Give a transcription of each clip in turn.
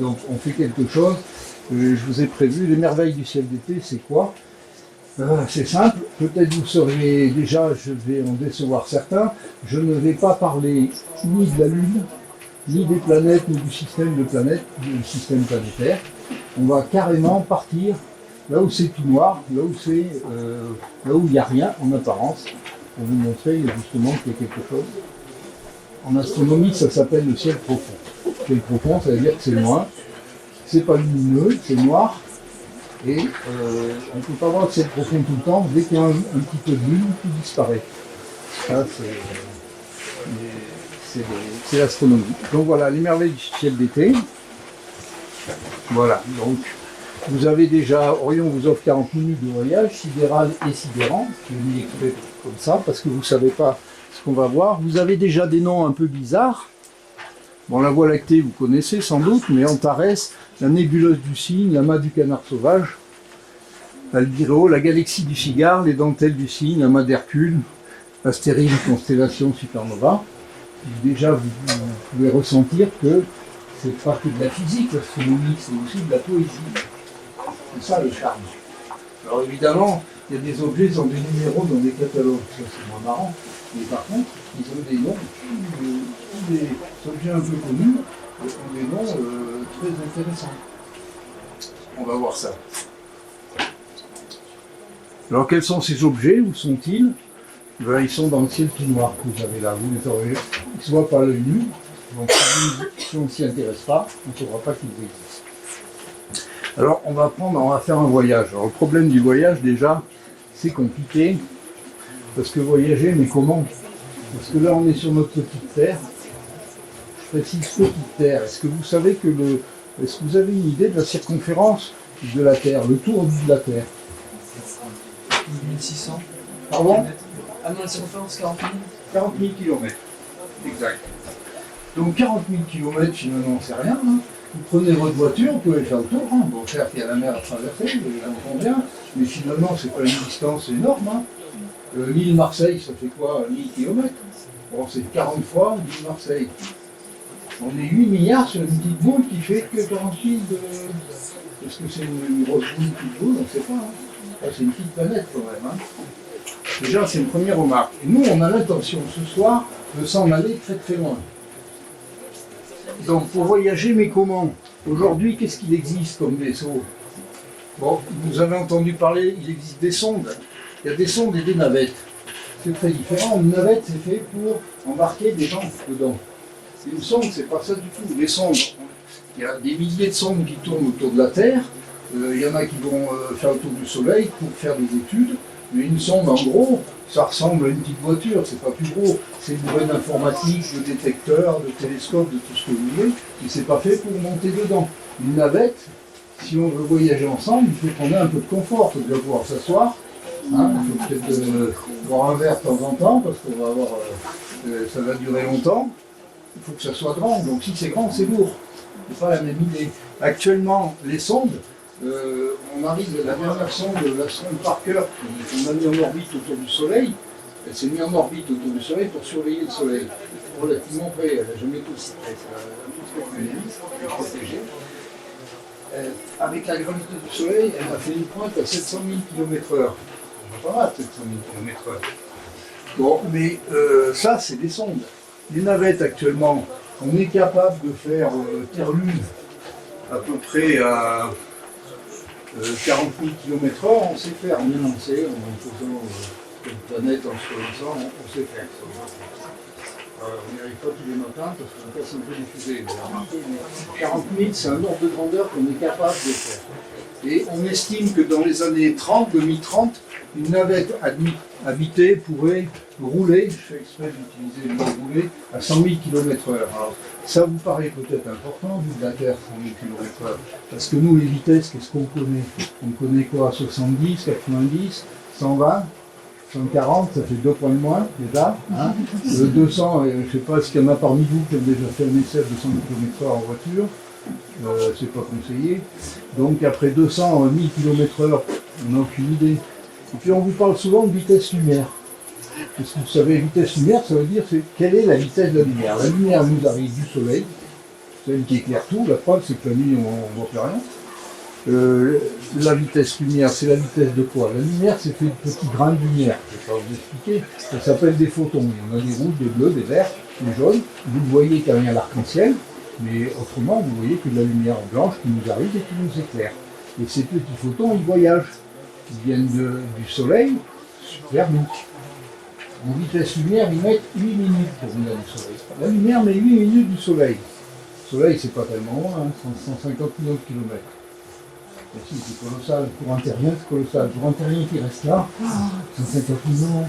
Donc on fait quelque chose. Je vous ai prévu, les merveilles du ciel d'été, c'est quoi? C'est simple, peut-être vous sauriez déjà, je vais en décevoir certains, je ne vais pas parler ni de la Lune, ni des planètes, ni du système de planètes, du système planétaire. On va carrément partir là où c'est tout noir, là où il n'y a rien en apparence, pour vous montrer justement qu'il y a quelque chose. En astronomie, ça s'appelle le ciel profond. Le ciel profond, ça veut dire que c'est loin, c'est pas lumineux, c'est noir, et on ne peut pas voir le ciel profond tout le temps, dès qu'il y a un petit peu de lune, tout disparaît. Ça, c'est l'astronomie. Donc voilà, les merveilles du ciel d'été. Voilà, donc vous avez déjà, Orion vous offre 40 minutes de voyage, sidéral et sidérant, je l'ai mis exprès comme ça, parce que vous ne savez pas ce qu'on va voir. Vous avez déjà des noms un peu bizarres. Bon, la Voie lactée, vous connaissez sans doute, mais Antares, la nébuleuse du Cygne, l'amas du canard sauvage, Albireo, la galaxie du cigare, les dentelles du Cygne, l'amas d'Hercule, la stérile constellation supernova. Déjà, vous pouvez ressentir que c'est pas que de la physique, l'astronomie, c'est aussi de la poésie. C'est ça le charme. Alors évidemment, il y a des objets, ils ont des numéros dans des catalogues, ça c'est moins marrant. Mais par contre, ils ont des noms, tous des objets un peu connus ont des noms très intéressants. On va voir ça. Alors quels sont ces objets? Où sont-ils? Ben, ils sont dans le ciel tout noir que vous avez là. Vous les aurez, ils ne se voient pas à l'œil nu. Donc si on ne s'y intéresse pas, on ne saura pas qu'ils existent. Alors on va faire un voyage. Alors le problème du voyage déjà, c'est compliqué. Parce que voyager, mais comment? Parce que là on est sur notre petite terre. Je précise petite terre. Est-ce que vous savez est-ce que vous avez une idée de la circonférence de la Terre, le tour de la Terre? 1600. Pardon? Ah non, la circonférence 40 000. 40 000 km. Exact. Donc 40 000 km, finalement, c'est rien. Hein. Vous prenez votre voiture, vous pouvez faire le tour. Hein. Bon, certes, il y a la mer à traverser, j'entends bien, mais finalement, c'est pas une distance énorme. Hein. L'île Marseille, ça fait quoi? 1000 km. Bon, c'est 40 fois l'île Marseille. On est 8 milliards sur une petite boule qui fait que 40 000 de... Est-ce que c'est une grosse boule, on ne sait pas. Hein. C'est une petite planète quand même. Hein. Déjà, c'est une première remarque. Et nous, on a l'intention ce soir de s'en aller très très loin. Donc, pour voyager, mais comment? Aujourd'hui, qu'est-ce qu'il existe comme vaisseau? Bon, vous avez entendu parler, il existe des sondes. Il y a des sondes et des navettes. C'est très différent. Une navette, c'est fait pour embarquer des gens dedans. Et une sonde, c'est pas ça du tout. Les sondes, il y a des milliers de sondes qui tournent autour de la Terre. Il y en a qui vont faire le tour du Soleil pour faire des études. Mais une sonde, en gros, ça ressemble à une petite voiture, c'est pas plus gros. C'est une boîte d'informatique, de détecteurs, de télescopes, de tout ce que vous voulez, mais c'est pas fait pour monter dedans. Une navette, si on veut voyager ensemble, il faut qu'on ait un peu de confort, il faut pouvoir s'asseoir. Hein, il faut peut-être boire un verre de temps en temps, parce qu'on va avoir, ça va durer longtemps. Il faut que ça soit grand, donc si c'est grand, c'est lourd. C'est pas la même idée. Actuellement, les sondes, on arrive à la dernière sonde, la sonde Parker, qu'on a mis en orbite autour du Soleil. Elle s'est mise en orbite autour du Soleil pour surveiller le Soleil. Relativement près, elle n'a jamais été aussi près. Elle est protégée. Avec la gravité du Soleil, elle a fait une pointe à 700 000 km/h. Pas mal, 700 000 km/h. Bon, mais ça, c'est des sondes. Les navettes, actuellement, on est capable de faire Terre-Lune à peu près à 40 000 km/h, on sait faire, on sait, en faisant une planète, en se lançant, on sait faire. On n'y arrive pas tous les matins parce qu'on casse un peu les fusées. 40 000, c'est un ordre de grandeur qu'on est capable de faire. Et on estime que dans les années 30, 2030, une navette habitée pourrait rouler, je fais exprès d'utiliser le mot rouler, à 100 000 km/h. Alors, ça vous paraît peut-être important, vu de la Terre, 100 000 km/h. Parce que nous, les vitesses, qu'est-ce qu'on connaît? On connaît quoi? 70, 90, 120, 140, ça fait 2 points de moins, déjà. Hein. 200, je ne sais pas s'il y en a parmi vous qui ont déjà fait un essai de 200 km/h en voiture. C'est pas conseillé. Donc après 200 000 km/h, on n'a aucune idée. Et puis on vous parle souvent de vitesse lumière. Parce que vous savez, vitesse lumière, ça veut dire quelle est la vitesse de la lumière. La lumière nous arrive du Soleil, celle qui éclaire tout. La preuve, c'est que la nuit, on ne voit plus rien. La vitesse lumière, c'est la vitesse de quoi? La lumière, c'est fait de petits grains de lumière. Je ne vais pas vous expliquer. Ça s'appelle des photons. Il y en a des rouges, des bleus, des verts, des jaunes. Vous le voyez quand il y a l'arc-en-ciel, mais autrement, vous voyez que de la lumière blanche qui nous arrive et qui nous éclaire. Et ces petits photons, ils voyagent. Ils viennent du soleil vers nous. En vitesse lumière, ils mettent 8 minutes pour venir du soleil. La lumière met 8 minutes du soleil. Le soleil, c'est pas tellement loin, hein, 150 millions de kilomètres. Et si, c'est colossal. Pour un terrien, c'est colossal. Pour un terrien qui reste là, 150 millions,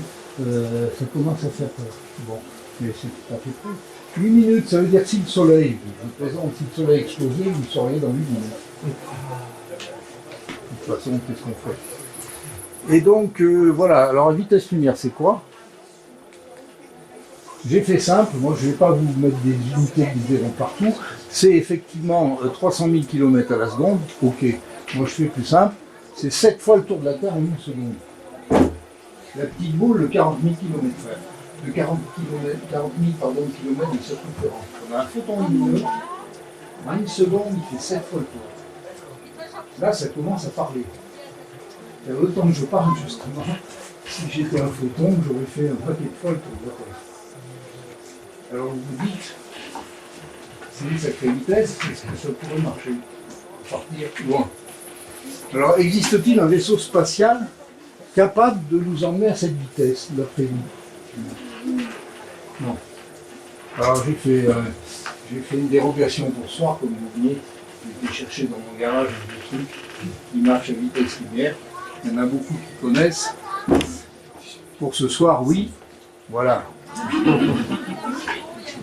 ça commence à faire peur. Bon, mais c'est tout à fait près. 8 minutes, ça veut dire que si le soleil, je vous présente, si le soleil explosait, vous sauriez dans 8 minutes. De toute façon, qu'est-ce qu'on fait? Et donc, voilà. Alors, la vitesse lumière, c'est quoi? J'ai fait simple, moi je ne vais pas vous mettre des unités qui verront partout. C'est effectivement 300 000 km à la seconde. Ok, moi je fais plus simple. C'est 7 fois le tour de la Terre en une seconde. La petite boule, le 40 000 km/h. Le 40 000 kilomètres de circonférence. On a un photon lumineux. En une seconde, il fait 7 fois le tour. Là, ça commence à parler. Et autant que je parle, justement, si j'étais un photon, j'aurais fait un paquet de fois le tour de la Terre. Alors vous vous dites, c'est une sacrée vitesse, est-ce que ça pourrait marcher? Partir loin. Alors existe-t-il un vaisseau spatial capable de nous emmener à cette vitesse, d'après vous? Non. Alors j'ai fait une dérogation pour ce soir, comme vous venez. J'ai été chercher dans mon garage des trucs qui marchent à vitesse lumière. Il y en a beaucoup qui connaissent. Pour ce soir, oui. Voilà.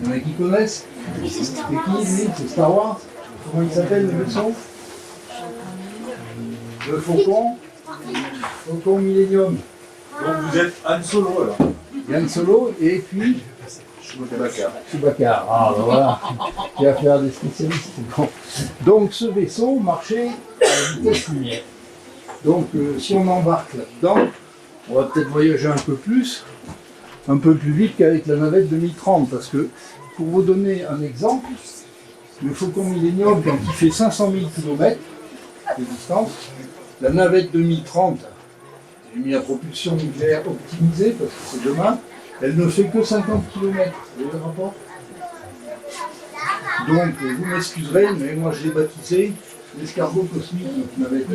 Il y en a qui connaissent? C'est qui lui? C'est Star Wars? Comment il s'appelle le vaisseau? Le Faucon? Faucon Millennium. Donc vous êtes Han Solo alors? Han Solo et puis Chewbacca. Ah ben voilà, qui a affaire à des spécialistes. Bon. Donc ce vaisseau marchait à la vitesse lumière. Donc si on embarque là-dedans, on va peut-être voyager un peu plus vite qu'avec la navette 2030, parce que, pour vous donner un exemple, le Faucon Millennium, quand il fait 500 000 km de distance, la navette 2030, j'ai mis la propulsion nucléaire optimisée, parce que c'est demain, elle ne fait que 50 km. Vous voyez le rapport? Donc, vous m'excuserez, mais moi je l'ai baptisé l'escargot cosmique, notre navette.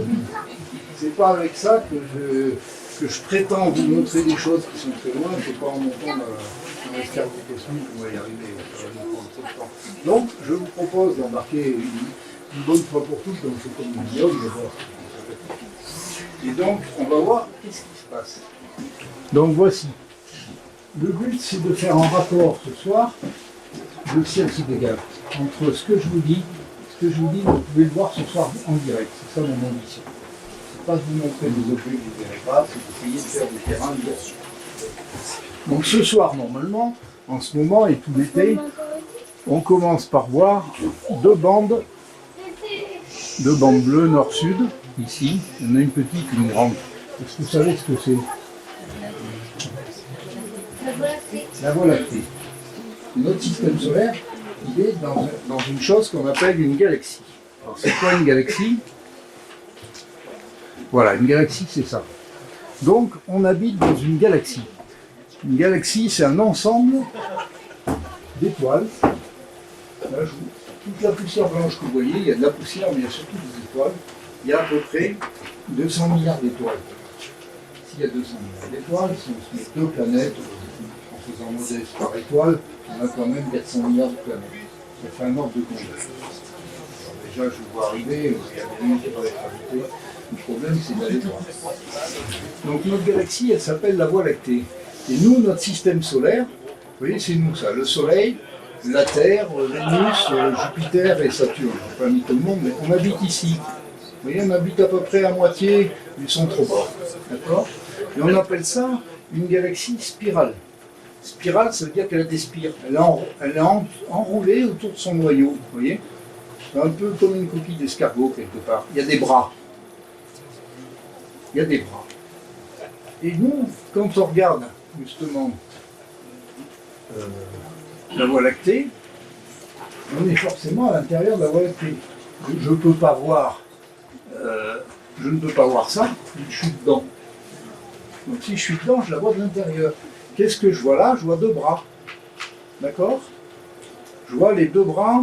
C'est pas avec ça que je prétends vous montrer des choses qui sont très loin, c'est pas en montant dans l'escargot cosmique qu'on va y arriver, ça va nous prendre trop de temps. Donc, je vous propose d'embarquer une bonne fois pour toutes dans ce communium d'abord. Et donc, on va voir qu'est-ce qui se passe. Donc, voici. Le but, c'est de faire un rapport ce soir de science égale entre ce que je vous dis, vous pouvez le voir ce soir en direct. C'est ça mon ambition. C'est pas de vous montrer des objets que vous ne verrez pas, c'est d'essayer de faire du terrain direct. Donc ce soir, normalement, en ce moment et tout l'été, on commence par voir deux bandes bleues nord-sud, ici. Il y en a une petite et une grande. Est-ce que vous savez ce que c'est? La Voie lactée. Notre système solaire, il est dans une chose qu'on appelle une galaxie. Alors c'est quoi une galaxie? Voilà, une galaxie c'est ça. Donc on habite dans une galaxie. Une galaxie c'est un ensemble d'étoiles. Là, toute la poussière blanche que vous voyez, il y a de la poussière mais il y a surtout des étoiles. Il y a à peu près 200 milliards d'étoiles. S'il y a 200 milliards d'étoiles, si on se met deux planètes, en faisant modeste par étoile, on a quand même 400 milliards de planètes. Ça fait un ordre de grandeur. Déjà, je vois arriver, il y a des gens qui peuvent être ajoutés. Le problème, c'est d'aller voir. Donc notre galaxie, elle s'appelle la Voie lactée. Et nous, notre système solaire, vous voyez, c'est nous ça. Le Soleil, la Terre, Vénus, Jupiter et Saturne. Je n'ai pas mis tout le monde, mais on habite ici. Vous voyez, on habite à peu près à moitié du centre bas. D'accord? Et on appelle ça une galaxie spirale. Spirale, ça veut dire qu'elle a des spires. Elle est enroulée autour de son noyau. Vous voyez? C'est un peu comme une coquille d'escargot quelque part. Il y a des bras. Il y a des bras. Et nous, quand on regarde justement la Voie lactée, on est forcément à l'intérieur de la Voie lactée. Je ne peux pas voir ça, je suis dedans. Donc si je suis dedans, je la vois de l'intérieur. Qu'est-ce que je vois là? Je vois deux bras. D'accord? Je vois les deux bras.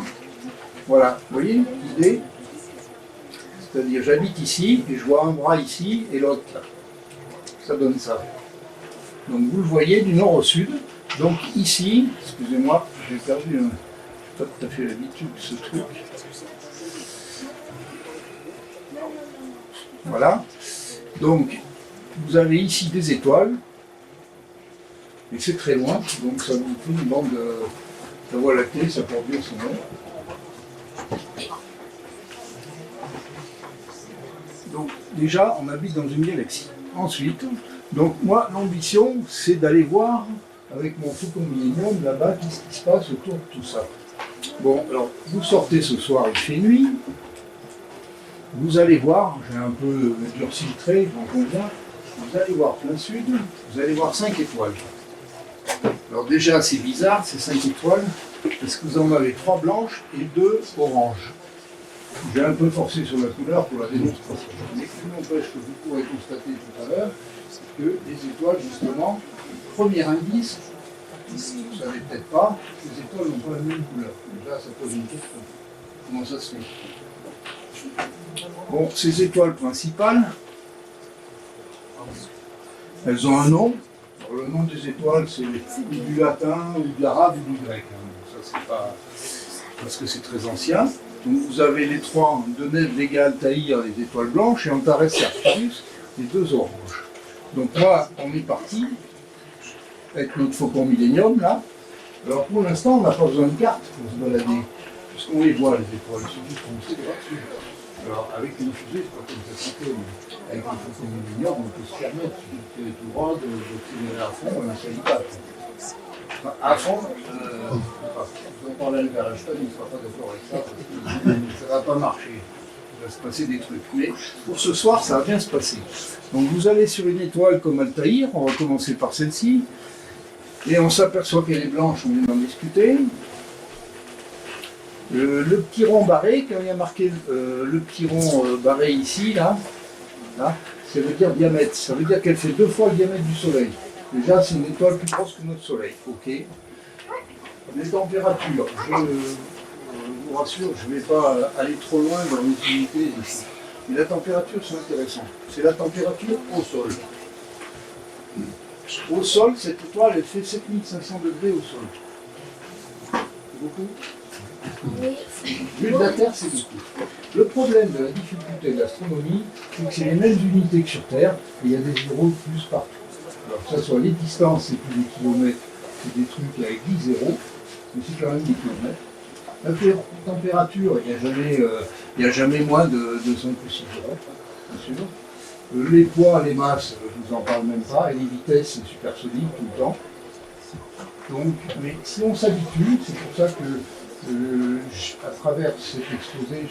Voilà, vous voyez l'idée? C'est-à-dire j'habite ici et je vois un bras ici et l'autre là. Ça donne ça. Donc vous le voyez du nord au sud. Donc ici, excusez-moi, j'ai perdu, pas tout à fait l'habitude de ce truc. Voilà. Donc vous avez ici des étoiles. Et c'est très loin, donc ça vous fait une bande de la Voie lactée, ça porte bien son nom. Donc déjà, on habite dans une galaxie. Ensuite, donc moi, l'ambition, c'est d'aller voir avec mon Faucon Millenium là-bas qu'est-ce qui se passe autour de tout ça. Bon, alors, vous sortez ce soir, il fait nuit. Vous allez voir, j'ai un peu durci le trait, j'en conviens. Vous allez voir plein sud, vous allez voir 5 étoiles. Alors déjà, c'est bizarre, ces 5 étoiles, parce que vous en avez 3 blanches et 2 oranges. J'ai un peu forcé sur la couleur pour la démonstration. Mais ce qui n'empêche que vous pourrez constater tout à l'heure que les étoiles, justement, premier indice, vous ne savez peut-être pas, les étoiles n'ont pas la même couleur. Déjà, ça pose une question. Comment ça se fait? Bon, ces étoiles principales, elles ont un nom. Alors, le nom des étoiles, c'est du latin, ou de l'arabe, ou du grec. Ça, c'est pas... parce que c'est très ancien. Donc vous avez les 3 de Neb, Végal, Taïr, les étoiles blanches, et Antares et Arcturus, les 2 oranges. Donc là, on est parti avec notre Faucon Millenium, là. Alors pour l'instant, on n'a pas besoin de carte pour se balader, puisqu'on les voit, les étoiles, c'est juste qu'on sait droit dessus. Alors avec une fusée, c'est pas comme ça se fait, mais avec un Faucon Millenium, on peut se permettre, si vous tirez tout droit, de tirer à fond, on ne s'agit pas. Enfin, à fond, on parle à Albert Einstein, il ne sera pas d'accord avec ça, parce que ça ne va pas marcher. Il va se passer des trucs. Mais pour ce soir, ça va bien se passer. Donc vous allez sur une étoile comme Altaïr, on va commencer par celle-ci, et on s'aperçoit qu'elle est blanche, on vient d'en discuter. Le petit rond barré, quand il y a marqué le petit rond barré ici, là, ça veut dire diamètre. Ça veut dire qu'elle fait 2 fois le diamètre du Soleil. Déjà, c'est une étoile plus grosse que notre Soleil. Ok. Les températures, je vous rassure, je ne vais pas aller trop loin dans les unités ici. Mais la température, c'est intéressant. C'est la température au sol. Au sol, cette étoile, elle fait 7500 degrés au sol. C'est beaucoup? Vu de la Terre, c'est beaucoup. Le problème de la difficulté de l'astronomie, c'est que c'est les mêmes unités que sur Terre, et il y a des zéros de plus partout. Alors que ce soit les distances, c'est plus des kilomètres, c'est des trucs avec 10 zéros, mais c'est quand même des kilomètres. La température, il n'y a jamais moins de 5 ou 6 zéros, bien sûr. Les poids, les masses, je ne vous en parle même pas, et les vitesses, c'est supersonique tout le temps. Donc, mais si on s'habitue, c'est pour ça que à travers cet exposé,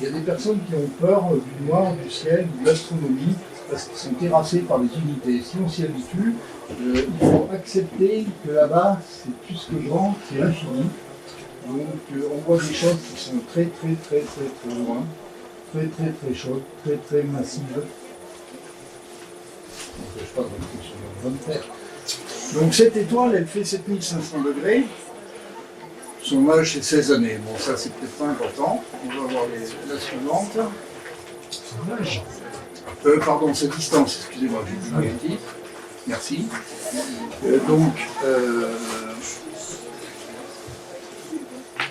il y a des personnes qui ont peur du noir, du ciel, de l'astronomie, parce qu'ils sont terrassés par les unités. Si on s'y habitue, il faut accepter que là-bas, c'est plus que grand, c'est infini. Donc on voit des choses qui sont très loin, très chaudes, très massives. Je ne sais pas donc sur la bonne terre. Donc cette étoile, elle fait 7500 degrés. Son âge, c'est 16 années. Bon, ça, c'est peut-être pas important. On va voir la suivante. Son âge pardon, sa distance, excusez-moi, j'ai dit négatif. Merci.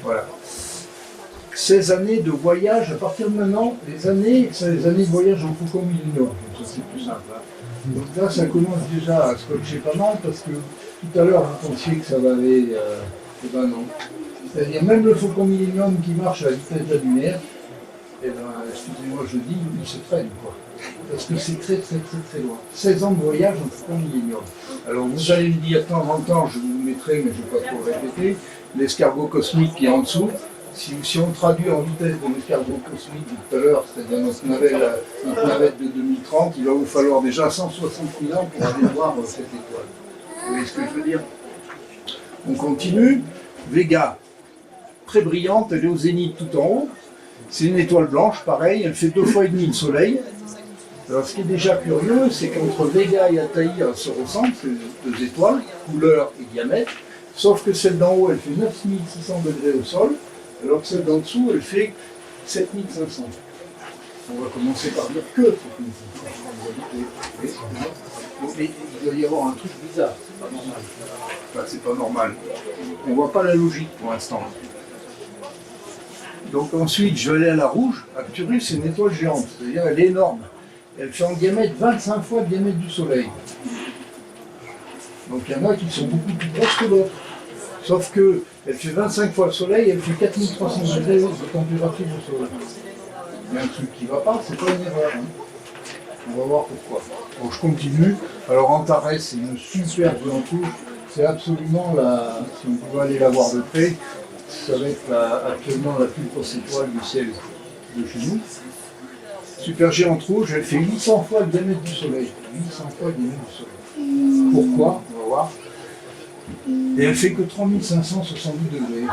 Voilà. 16 années de voyage. À partir de maintenant, les années de voyage en Faucon Millenium. Ça, c'est plus simple. Hein. Donc là, ça commence déjà à scotcher pas mal, parce que tout à l'heure, vous pensiez que ça va aller... eh ben non. C'est-à-dire même le Faucon Millenium qui marche à la vitesse de la lumière, eh ben, excusez-moi, je dis, il se traîne, quoi. Parce que c'est très loin. 16 ans de voyage en Faucon Millenium. Alors vous allez me dire, de temps en temps, je vous mettrai, mais je ne vais pas trop le répéter, l'escargot cosmique qui est en dessous. Si on traduit en vitesse de l'escargot cosmique de tout à l'heure, c'est-à-dire notre navette de 2030, il va vous falloir déjà 160 000 ans pour aller voir cette étoile. Vous voyez ce que je veux dire? On continue. Vega. très brillante, elle est au zénith tout en haut. C'est une étoile blanche, pareil, elle fait 2 fois et demi le Soleil. Alors ce qui est déjà curieux, c'est qu'entre Vega et Altaïr se ressemblent, ces deux étoiles, couleur et diamètre, sauf que celle d'en haut, elle fait 9600 degrés au sol, alors que celle d'en dessous, elle fait 7500. On va commencer par dire que 7500. Mais il doit y avoir un truc bizarre, c'est pas normal. Enfin, c'est pas normal. On voit pas la logique pour l'instant. Donc ensuite, je vais aller à la rouge. Arcturus, c'est une étoile géante, c'est-à-dire elle est énorme. Elle fait en diamètre 25 fois le diamètre du Soleil. Donc il y en a qui sont beaucoup plus grosses que d'autres. Sauf que elle fait 25 fois le Soleil, elle fait 4300 degrés de température au Soleil. Il y a un truc qui ne va pas, c'est pas une erreur. On va voir pourquoi. Donc je continue. Alors Antares, c'est une super géante rouge. C'est absolument la. Si on pouvait aller la voir de près, ça va être actuellement la plus grosse étoile du ciel de chez nous. Super géante rouge, elle fait 800 fois le diamètre du Soleil. 800 fois le diamètre du Soleil. Pourquoi? On va voir. Et elle fait que 3570 degrés.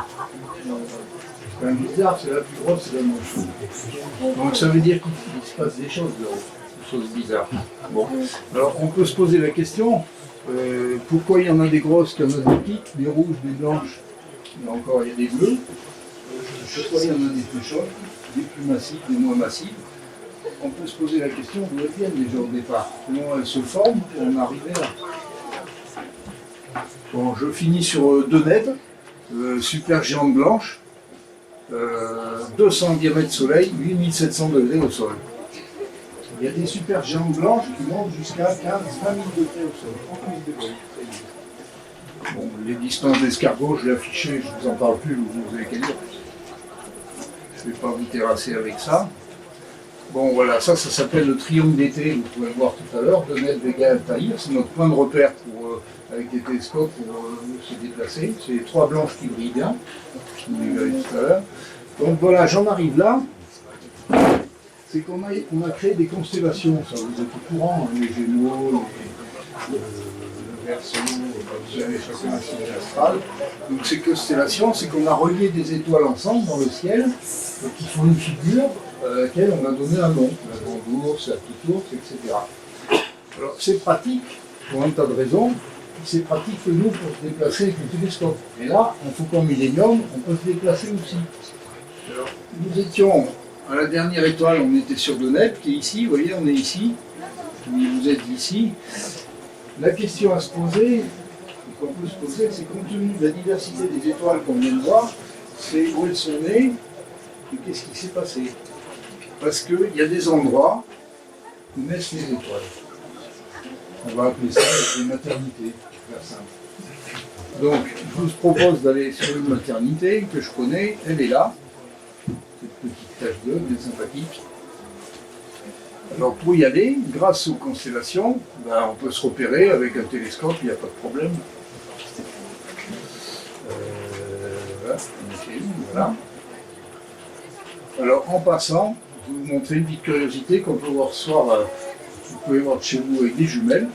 C'est quand même bizarre, c'est la plus grosse, c'est la moins chaude. Donc ça veut dire qu'il se passe des choses là-haut, des choses bizarres. Bon, alors on peut se poser la question, pourquoi il y en a des grosses, qu'il y en a des petites, des rouges, des blanches, et encore il y a des bleus. Pourquoi il y en a des plus chaudes, des plus massives, des moins massives. On peut se poser la question d'où elles viennent déjà au départ. Comment elles se forment pour en arriver là. Bon, je finis sur deux nèbres, super géante blanche, 200 diamètres soleil, 8700 degrés au sol. Il y a des super géantes blanches qui montent jusqu'à 15-20 000 degrés au sol, 30 000 degrés. Bon, les distances d'escargot, je l'ai affiché, je ne vous en parle plus, vous avez qu'à lire. Je ne vais pas vous terrasser avec ça. Bon voilà, ça s'appelle le triangle d'été, vous pouvez le voir tout à l'heure, Deneb, Vega, Altaïr, c'est notre point de repère pour, avec des télescopes pour se déplacer. C'est les trois blanches qui brillent bien, je vous l'ai vu tout à l'heure. Donc voilà, j'en arrive là, c'est qu'on a créé des constellations, ça vous êtes au courant, hein, les Gémeaux, le Verseau, vous avez chacun un signe astral. Donc ces constellations, c'est qu'on a relié des étoiles ensemble dans le ciel, qui font une figure, à laquelle on a donné un nom, la grande ours, la petite ours, etc. Alors c'est pratique, pour un tas de raisons, c'est pratique que nous pour se déplacer avec le télescope. Et là, en Faucon Millennium, on peut se déplacer aussi. Alors, nous étions à la dernière étoile, on était sur Deneb, qui est ici, vous voyez, on est ici, vous êtes ici. La question à se poser, qu'on peut se poser, c'est compte tenu de la diversité des étoiles qu'on vient de voir, c'est où elles sont nées et qu'est-ce qui s'est passé. Parce qu'il y a des endroits où naissent les étoiles. On va appeler ça des maternités, pour faire simple. Donc, je vous propose d'aller sur une maternité que je connais, elle est là. Cette petite tache bleue, bien sympathique. Alors, pour y aller, grâce aux constellations, ben, on peut se repérer avec un télescope, il n'y a pas de problème. Voilà, voilà. Alors, en passant, je vais vous montrer une petite curiosité qu'on peut voir ce soir, vous pouvez voir chez vous avec des jumelles,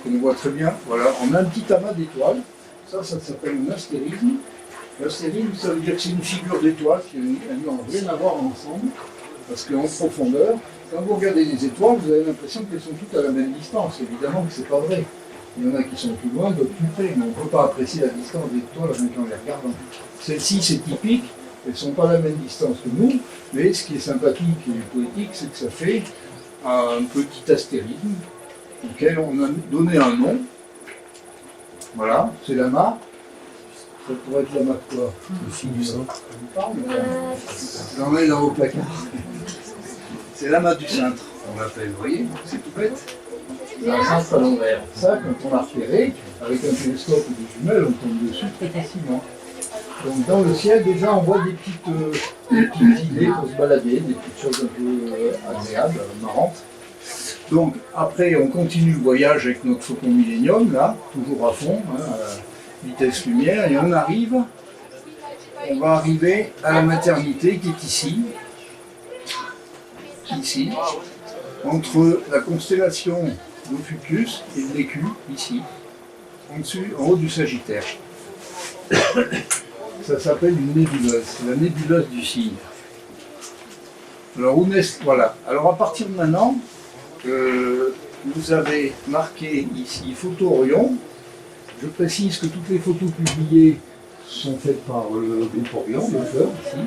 qu'on voit très bien. Voilà, on a un petit amas d'étoiles, ça s'appelle un astérisme. L'astérisme, ça veut dire que c'est une figure d'étoile qui n'ont rien à voir ensemble, parce qu'en profondeur, quand vous regardez les étoiles, vous avez l'impression qu'elles sont toutes à la même distance. Évidemment que ce n'est pas vrai. Il y en a qui sont plus loin, d'autres plus près, mais on ne peut pas apprécier la distance des étoiles rien qu'en les regardant. Celle-ci, c'est typique. Elles ne sont pas à la même distance que nous, mais ce qui est sympathique et poétique, c'est que ça fait un petit astérisme auquel on a donné un nom. Voilà, c'est l'amas. Ça pourrait être l'amas de quoi? Le signe du cintre. J'en ai dans vos placards. C'est l'amas du cintre, on l'appelle, vous voyez, c'est tout bête. C'est un cintre à l'envers. Ça, quand on l'a repéré, avec un télescope ou des jumelles, on tombe dessus très facilement. Donc dans le ciel, déjà, on voit des petites idées pour se balader, des petites choses un peu agréables, marrantes. Donc après, on continue le voyage avec notre Faucon Millennium, là, toujours à fond, hein, à vitesse lumière, et on va arriver à la maternité qui est ici, entre la constellation d'Ophiuchus et de l'Écu, ici, en haut du Sagittaire. Ça s'appelle une nébuleuse. C'est la nébuleuse du Cygne. Alors, voilà. Alors, à partir de maintenant, vous avez marqué ici photo Orion. Je précise que toutes les photos publiées sont faites par le groupe Orion, l'auteur, ici.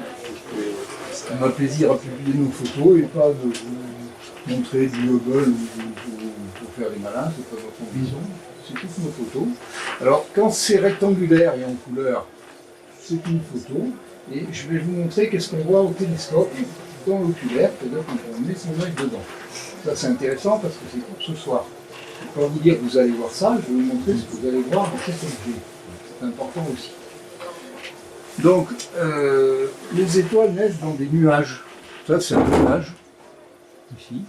On a plaisir à publier nos photos et pas de vous montrer du Hubble ou pour faire les malins, c'est pas notre ambition. C'est toutes nos photos. Alors, quand c'est rectangulaire et en couleur, c'est une photo. Et je vais vous montrer qu'est-ce qu'on voit au télescope dans l'oculaire, c'est-à-dire qu'on met son œil dedans. Ça, c'est intéressant parce que c'est pour ce soir. Quand vous dire que vous allez voir ça, je vais vous montrer ce que vous allez voir dans cet objet. C'est important aussi. Donc, les étoiles naissent dans des nuages. Ça, c'est un nuage, ici.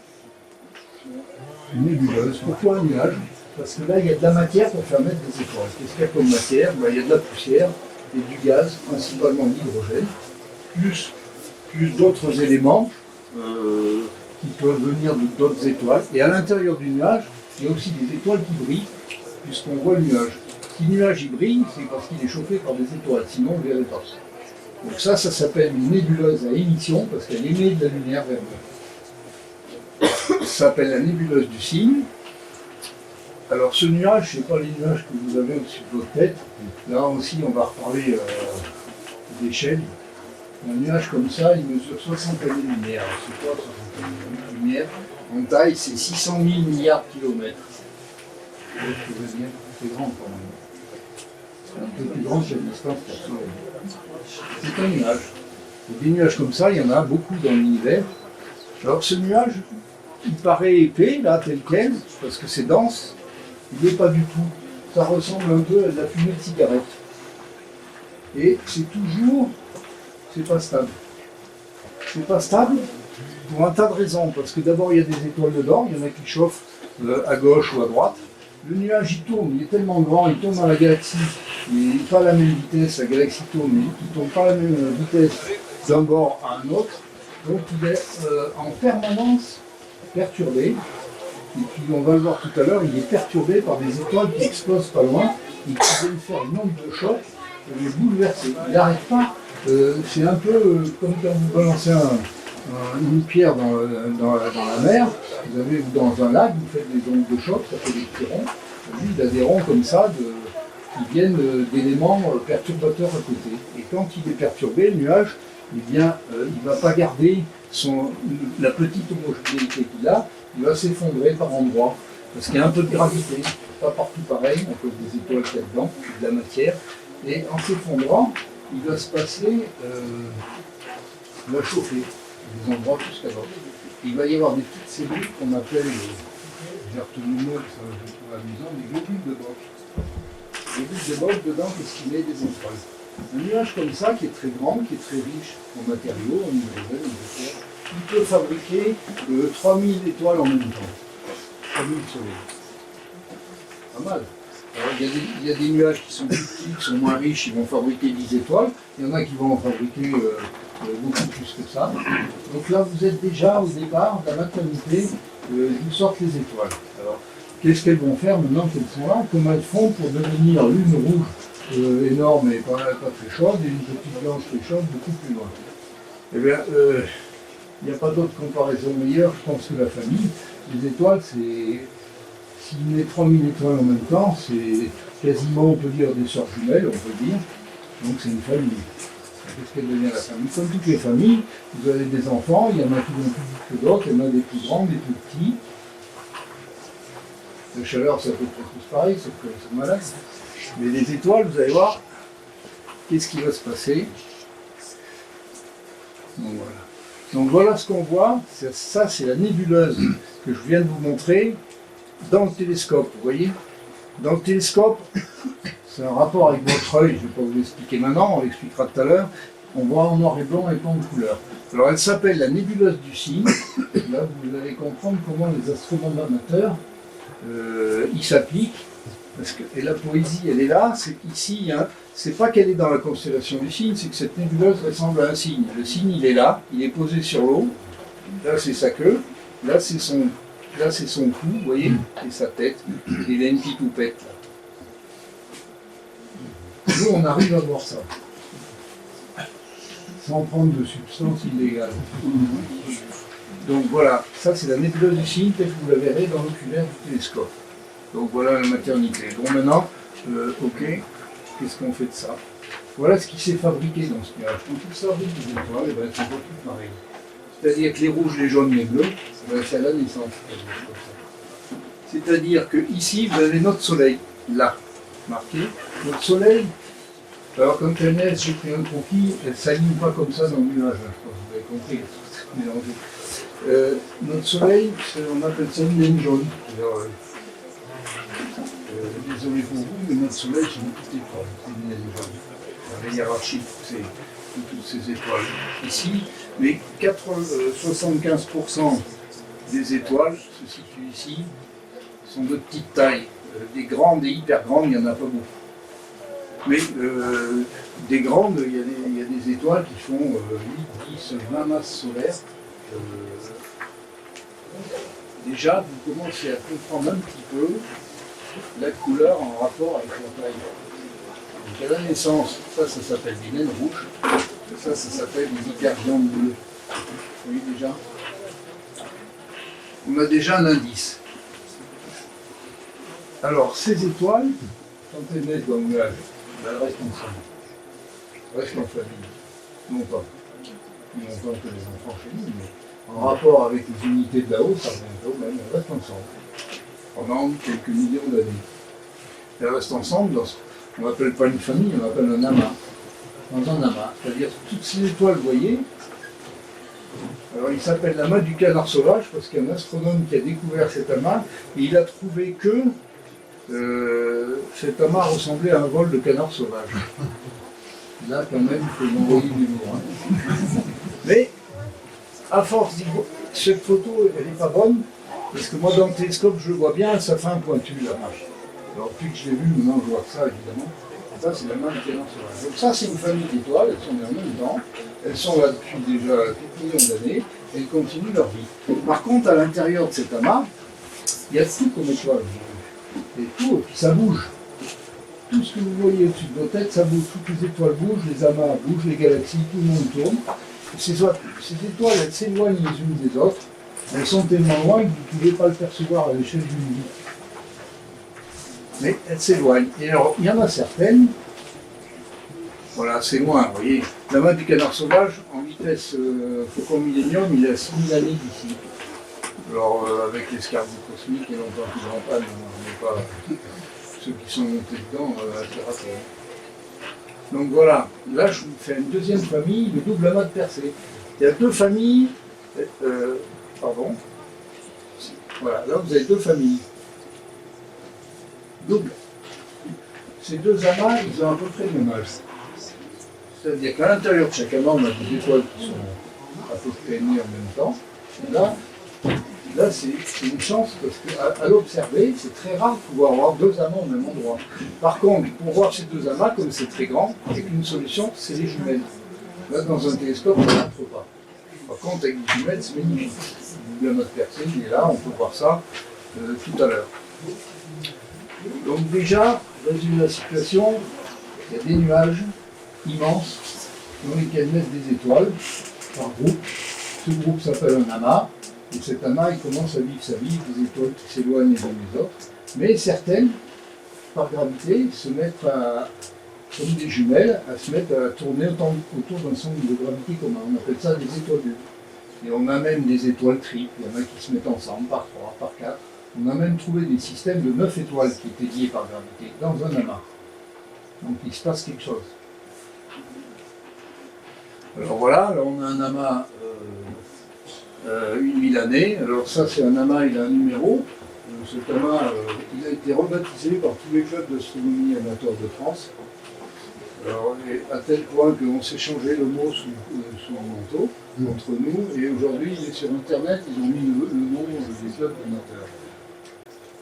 Une nébuleuse. Pourquoi un nuage? Parce que là, il y a de la matière pour faire naître des étoiles. Qu'est-ce qu'il y a comme matière? Il y a de la poussière et du gaz, principalement l'hydrogène, plus d'autres éléments qui peuvent venir d'autres étoiles. Et à l'intérieur du nuage, il y a aussi des étoiles qui brillent, puisqu'on voit le nuage. Si le nuage il brille, c'est parce qu'il est chauffé par des étoiles, sinon on ne verrait pas. Donc ça s'appelle une nébuleuse à émission, parce qu'elle émet de la lumière vers nous. Ça s'appelle la nébuleuse du Cygne. Alors ce nuage, ce n'est pas les nuages que vous avez au-dessus de votre tête. Là aussi, on va reparler d'échelle. Un nuage comme ça, il mesure 60 années-lumière. C'est quoi 60 années-lumière? En taille, c'est 600 000 milliards de kilomètres. C'est grand quand même. C'est un peu plus grand que la distance qu'à Soleil. C'est un nuage. Et des nuages comme ça, il y en a beaucoup dans l'univers. Alors ce nuage, il paraît épais, là, tel quel, parce que c'est dense. Il n'est pas du tout. Ça ressemble un peu à de la fumée de cigarette. Et c'est toujours... c'est pas stable. C'est pas stable pour un tas de raisons. Parce que d'abord, il y a des étoiles dedans, il y en a qui chauffent à gauche ou à droite. Le nuage, il tourne, il est tellement grand, il tourne dans la galaxie. Il n'est pas à la même vitesse, la galaxie tourne, mais il ne tourne pas à la même vitesse d'un bord à un autre. Donc il est en permanence perturbé. Et puis on va le voir tout à l'heure, il est perturbé par des étoiles qui explosent pas loin et qui viennent faire une onde de choc et les bouleverser. Il n'arrête pas. C'est un peu comme quand vous balancez une pierre dans la mer, vous avez dans un lac, vous faites des ondes de choc, ça fait des petits ronds. Lui, il a des ronds comme ça qui viennent d'éléments perturbateurs à côté. Et quand il est perturbé, le nuage, eh bien, il ne va pas garder la petite homogénéité qu'il a, il va s'effondrer par endroits, parce qu'il y a un peu de gravité, pas partout pareil, à cause des étoiles qu'il y a dedans, de la matière, et en s'effondrant, il va se passer, il va chauffer des endroits plus qu'à d'autres. Il va y avoir des petites cellules qu'on appelle, j'ai retenu le mot, ça je trouve amusant, des globules de Bock. Les globules de Bock, dedans, qu'est-ce qu'il met? Des étoiles. Un nuage comme ça, qui est très grand, qui est très riche en matériaux, en hydrogène, en matière, il peut fabriquer 3000 étoiles en même temps. 3000 soleils. Pas mal. Alors, il y a des nuages qui sont plus petits, qui sont moins riches, ils vont fabriquer 10 étoiles. Il y en a qui vont en fabriquer beaucoup plus que ça. Donc là, vous êtes déjà au départ de la maternité d'où sortent les étoiles. Alors, qu'est-ce qu'elles vont faire maintenant qu'elles sont là? Comment elles font pour devenir l'une rouge énorme et pas très chaude, et une petite blanche très chaude beaucoup plus loin? Eh bien, il n'y a pas d'autre comparaison meilleure, je pense, que la famille. Les étoiles, c'est... S'il met 3000 étoiles en même temps, c'est quasiment, on peut dire, des sœurs jumelles, on peut dire. Donc c'est une famille. Qu'est-ce qu'elle devient la famille? Comme toutes les familles, vous avez des enfants, il y en a qui vont plus vite que d'autres, il y en a des plus grands, des plus petits. La chaleur, c'est à peu près tous pareil, sauf qu'elles sont malades. Mais les étoiles, vous allez voir, qu'est-ce qui va se passer? Donc voilà. Donc voilà ce qu'on voit, ça c'est la nébuleuse que je viens de vous montrer dans le télescope, vous voyez? Dans le télescope, c'est un rapport avec votre œil, je ne vais pas vous l'expliquer maintenant, on l'expliquera tout à l'heure. On voit en noir et blanc et pas en couleur. Alors elle s'appelle la nébuleuse du Cygne. Là vous allez comprendre comment les astronomes amateurs ils s'appliquent. Et la poésie elle est là, c'est qu'ici, hein, c'est pas qu'elle est dans la constellation du Cygne, c'est que cette nébuleuse ressemble à un cygne. Le cygne il est là, il est posé sur l'eau, là c'est sa queue, là c'est son cou, vous voyez, et sa tête, il a une petite houppette là. Nous on arrive à voir ça. sans prendre de substances illégales. Donc voilà, ça c'est la nébuleuse du Cygne telle que vous la verrez dans l'oculaire du télescope. Donc voilà la maternité. Bon maintenant, ok, qu'est-ce qu'on fait de ça? Voilà ce qui s'est fabriqué dans ce nuage. Quand il sort des étoiles, eh ben, elles sont pas toutes pareilles. C'est-à-dire que les rouges, les jaunes, les bleus, c'est à la naissance. C'est-à-dire que ici, vous avez notre soleil, là, marqué. Notre soleil, alors quand elle naît, j'ai pris un croquis, elle ne s'aligne pas comme ça dans le nuage. Hein, je pense que vous avez compris, c'est mélangé. Notre soleil, on appelle ça une naine jaune. Désolé pour vous, mais notre soleil, c'est une petite étoile, c'est une naine jaune. La hiérarchie de toutes ces étoiles. Ici, mais 75% des étoiles se situent ici, sont de petite taille. Des grandes et hyper grandes, il n'y en a pas beaucoup. Mais des grandes, il y a des étoiles qui font 8, 10, 20 masses solaires. Déjà, vous commencez à comprendre un petit peu la couleur en rapport avec la taille. Donc à la naissance, ça s'appelle des naines rouges, ça s'appelle des hyperviandes bleues. Vous voyez déjà? On a déjà un indice. Alors, ces étoiles, quand elles naissent dans le nuage, elles restent ensemble. Elles restent en famille. Non pas que les enfants chez nous, mais en rapport avec les unités de là-haut, ça revient au même, elles restent ensemble. Pendant quelques millions d'années. Elles restent ensemble dans ce qu'on n'appelle pas une famille, on appelle un amas. Dans un amas. C'est-à-dire toutes ces étoiles, vous voyez, alors il s'appelle l'amas du canard sauvage parce qu'il y a un astronome qui a découvert cet amas et il a trouvé que cet amas ressemblait à un vol de canard sauvage. Là, quand même, il faut m'envoyer du lourd. Hein. Mais, à force d'y voir, cette photo, elle n'est pas bonne, parce que moi, dans le télescope, je le vois bien, ça fait un pointu, la marche. Alors, depuis que je l'ai vu, maintenant, je vois que ça, évidemment. Ça, c'est la main du canard sauvage. Donc ça, c'est une famille d'étoiles, elles sont nées en même temps. Elles sont là depuis déjà quelques millions d'années, et elles continuent leur vie. Par contre, à l'intérieur de cet amas, il y a tout comme étoiles. Et tout, et puis ça bouge. Tout ce que vous voyez au-dessus de vos têtes, ça bouge. Toutes les étoiles bougent, les amas bougent, les galaxies, tout le monde tourne. Et ces étoiles, elles s'éloignent les unes des autres. Elles sont tellement loin que vous ne pouvez pas le percevoir à l'échelle d'une vie. Mais elles s'éloignent. Et alors, il y en a certaines, voilà, c'est loin, vous voyez. La main du canard sauvage, en vitesse Faucon Millenium, il est à 6000 années d'ici. Alors, avec l'escarboucle cosmique et longtemps qu'il en panne, on n'est pas ceux qui sont montés dedans assez ratés. Donc voilà, là je vous fais une deuxième famille, le double amas de Persée. Il y a deux familles, pardon, voilà, là vous avez deux familles. Double. Ces deux amas, ils ont à peu près le même âge. C'est-à-dire qu'à l'intérieur de chaque amas, on a des étoiles qui sont à peu près nées en même temps. Et là c'est une chance parce qu'à l'observer, c'est très rare de pouvoir avoir deux amas au même endroit. Par contre, pour voir ces deux amas, comme c'est très grand, avec une solution, c'est les jumelles. Là, dans un télescope, on n'entre pas. Par contre, avec les jumelles, c'est magnifique. Le amas de Persée, il est là, on peut voir ça tout à l'heure. Donc déjà, résumé la situation, il y a des nuages immenses dans lesquels naissent des étoiles par groupe. Ce groupe s'appelle un amas. Et cet amas, il commence à vivre sa vie, des étoiles qui s'éloignent les unes des autres. Mais certaines, par gravité, se mettent comme des jumelles, à se mettre à tourner autour d'un centre de gravité commun. On appelle ça des étoiles bulles. Et on a même des étoiles triples, il y en a qui se mettent ensemble, par 3, par 4. On a même trouvé des systèmes de 9 étoiles qui étaient liées par gravité dans un amas. Donc il se passe quelque chose. Alors voilà, là on a un amas 1000 années. Alors ça c'est un amas, il a un numéro. Cet amas, il a été rebaptisé par tous les clubs d'astronomie amateurs de France. Alors, à tel point qu'on s'est changé le mot sous le manteau entre nous. Et aujourd'hui, il est sur Internet, ils ont mis le nom des clubs amateurs.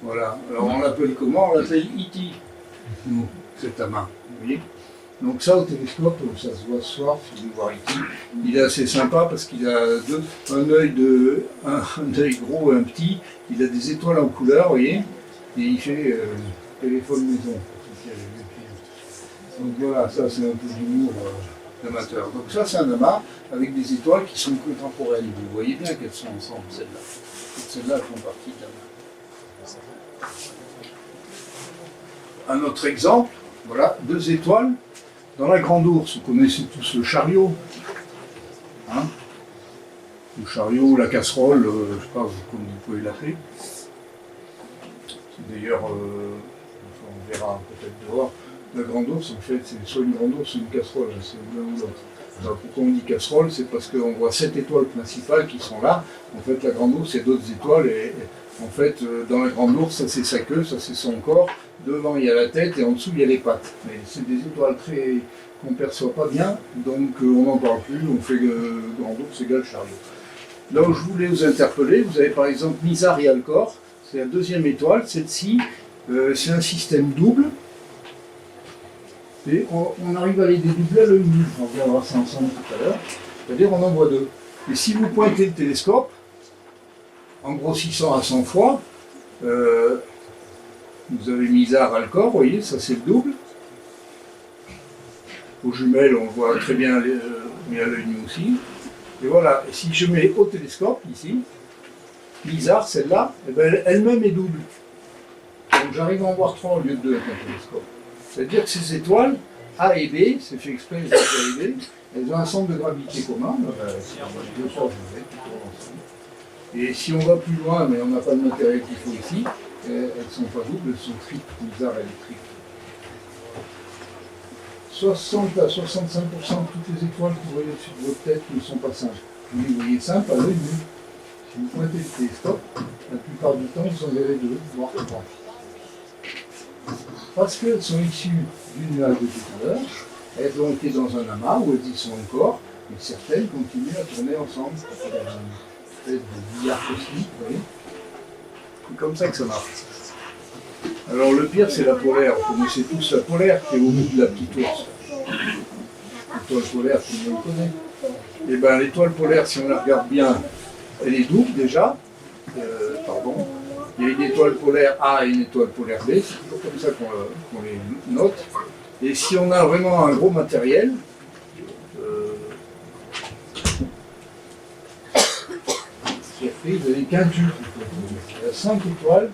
Voilà. Alors on l'appelle comment? On l'appelle E.T. Nous, cet amas. Vous voyez? Donc ça, au télescope, ça se voit ce soir, si vous voyez E.T. Il est assez sympa parce qu'il a un œil gros et un petit. Il a des étoiles en couleur, vous voyez? Et il fait téléphone maison. Donc voilà, ça c'est un peu d'humour d'amateurs. Donc ça, c'est un amas avec des étoiles qui sont contemporaines. Vous voyez bien qu'elles sont ensemble, celles-là. Toutes celles-là font partie de l'amas. Un autre exemple, voilà, 2 étoiles. Dans la Grande Ourse, vous connaissez tous le chariot. Hein, le chariot, la casserole, je ne sais pas comment vous pouvez l'appeler. D'ailleurs, on verra peut-être dehors. La Grande Ourse, en fait, c'est soit une Grande Ourse ou une casserole, c'est l'un ou l'autre. Alors pourquoi on dit casserole? C'est parce qu'on voit 7 étoiles principales qui sont là. En fait, la Grande Ourse, il y a d'autres étoiles. Et en fait, dans la Grande Ourse, ça c'est sa queue, ça c'est son corps. Devant, il y a la tête et en dessous, il y a les pattes. Mais c'est des étoiles qu'on ne perçoit pas bien, donc on n'en parle plus, on fait Grande Ourse égale chariot. Là où je voulais vous interpeller, vous avez par exemple Mizar et Alcor, c'est la 2e étoile. Celle-ci, c'est un système double. Et on arrive à les dédoubler à l'œil nu. On regardera ça ensemble tout à l'heure. C'est-à-dire on en voit 2. Et si vous pointez le télescope, en grossissant à 100 fois, vous avez Mizar, Alcor, vous voyez, ça c'est le double. Aux jumelles, on voit très bien, mais à l'œil nu aussi. Et voilà, et si je mets au télescope, ici, Mizar, celle-là, eh ben, elle-même est double. Donc j'arrive à en voir 3 au lieu de 2 avec un télescope. C'est-à-dire que ces étoiles, A et B, c'est fait exprès, les A et B, elles ont un centre de gravité commun. Et si on va plus loin, mais on n'a pas le matériel qu'il faut ici, elles ne sont pas doubles, elles sont triples. Mizar, elle est triple. 60 à 65% de toutes les étoiles que vous voyez au-dessus de votre tête ne sont pas simples. Vous les voyez simples à l'œil nu. Si vous pointez le télescope, la plupart du temps, vous en verrez 2, voire 3. Parce qu'elles sont issues du nuage de tout à l'heure, elles ont été dans un amas où elles y sont encore, et certaines continuent à tourner ensemble. C'est une espèce de billard cosmique, vous voyez. C'est comme ça que ça marche. Alors le pire, c'est la polaire. Vous connaissez tous la polaire qui est au bout de la petite ours. L'étoile polaire, tout le monde connaît. Et bien l'étoile polaire, si on la regarde bien, elle est double déjà. Il y a une étoile polaire A et une étoile polaire B, c'est toujours comme ça qu'on les note. Et si on a vraiment un gros matériel, vous avez quintuple. Il y a 5 étoiles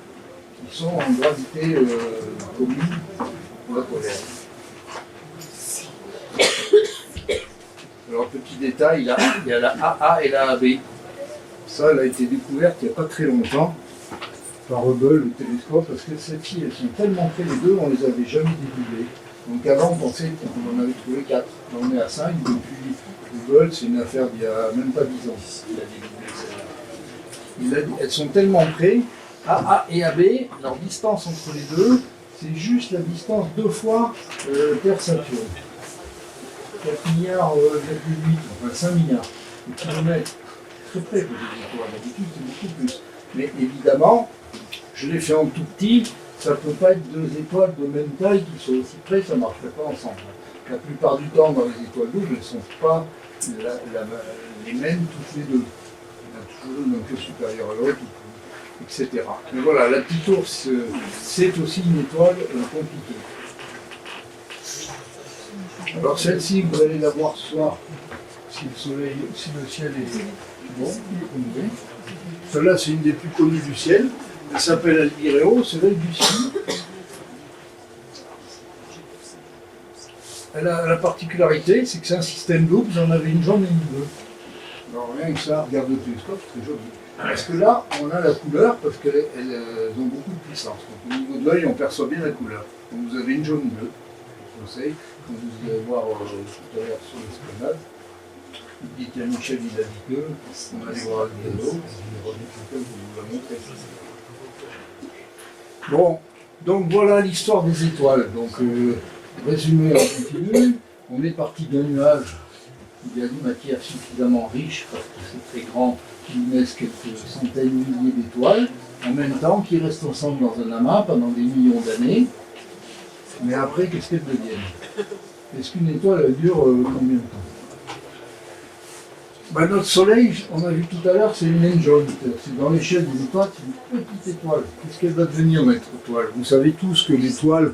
qui sont en gravité commune pour la polaire. Alors petit détail, il y a la AA et la AB. Ça, elle a été découverte il n'y a pas très longtemps par Hubble au télescope, parce que celles-ci, elles sont tellement près les deux, on ne les avait jamais dédoublées. Donc avant, on pensait qu'on en avait trouvé 4. Là, on est à 5, depuis Hubble, c'est une affaire d'il n'y a même pas 10 ans. Il a dédoublé celle-là. Elles sont tellement près, AA et AB, leur distance entre les deux, c'est juste la distance 2 fois Terre-Saturne. 4 milliards, 8, enfin 5 milliards de kilomètres. Très près pour les étoiles, d'habitude c'est beaucoup plus. Mais évidemment, je l'ai fait en tout petit, ça ne peut pas être 2 étoiles de même taille qui sont aussi près, ça ne marcherait pas ensemble. La plupart du temps, dans les étoiles doubles, elles ne sont pas les mêmes toutes les deux. Il y en a toujours une un peu supérieure à l'autre, etc. Mais voilà, la petite ours, c'est aussi une étoile compliquée. Alors celle-ci, vous allez la voir ce soir, si le ciel est bon, celle-là c'est une des plus connues du ciel, elle s'appelle Albireo, c'est l'œil du Cygne. Elle a la particularité, c'est que c'est un système double, vous en avez une jaune et une bleue. Alors rien que ça, regarde le télescope, c'est joli. Parce que là, on a la couleur, parce qu'elles ont beaucoup de puissance. Donc au niveau de l'œil, on perçoit bien la couleur. Donc vous avez une jaune bleue, je vous conseille, comme vous allez voir tout à l'heure sur l'esplanade. Il dit qu'il y a Michel, il a dit que, on allait voir le vidéo, je vais revenir quelqu'un pour vous la montrer. Bon, donc voilà l'histoire des étoiles. Donc résumé en continu, on est parti d'un nuage. Il y a une matière suffisamment riche, parce que c'est très grand, qui naissent quelques centaines de milliers d'étoiles, en même temps qui restent ensemble dans un amas pendant des millions d'années. Mais après, qu'est-ce qu'elles deviennent? Est-ce qu'une étoile elle dure combien de temps? Ben, notre Soleil, on a vu tout à l'heure, c'est une naine jaune. C'est dans l'échelle des étoiles, c'est une petite étoile. Qu'est-ce qu'elle va devenir, notre étoile? Vous savez tous que l'étoile,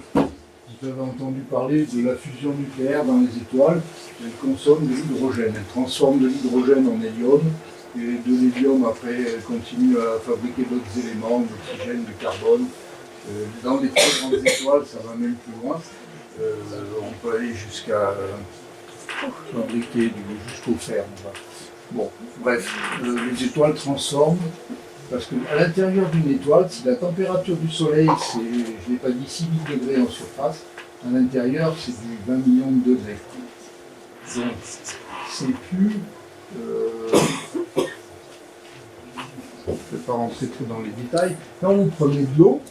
vous avez entendu parler de la fusion nucléaire dans les étoiles. Elle consomme de l'hydrogène. Elle transforme de l'hydrogène en hélium. Et de l'hélium, après, elle continue à fabriquer d'autres éléments, d'oxygène, de carbone. Dans les très grandes étoiles, ça va même plus loin. On peut aller jusqu'à fabriquer jusqu'au fer. Bon, bref, les étoiles transforment. Parce qu'à l'intérieur d'une étoile, si la température du Soleil, c'est, je ne l'ai pas dit, 6 000 degrés en surface, à l'intérieur, c'est du 20 millions de degrés. Donc, c'est plus... je ne vais pas rentrer trop dans les détails. Quand vous prenez de l'eau,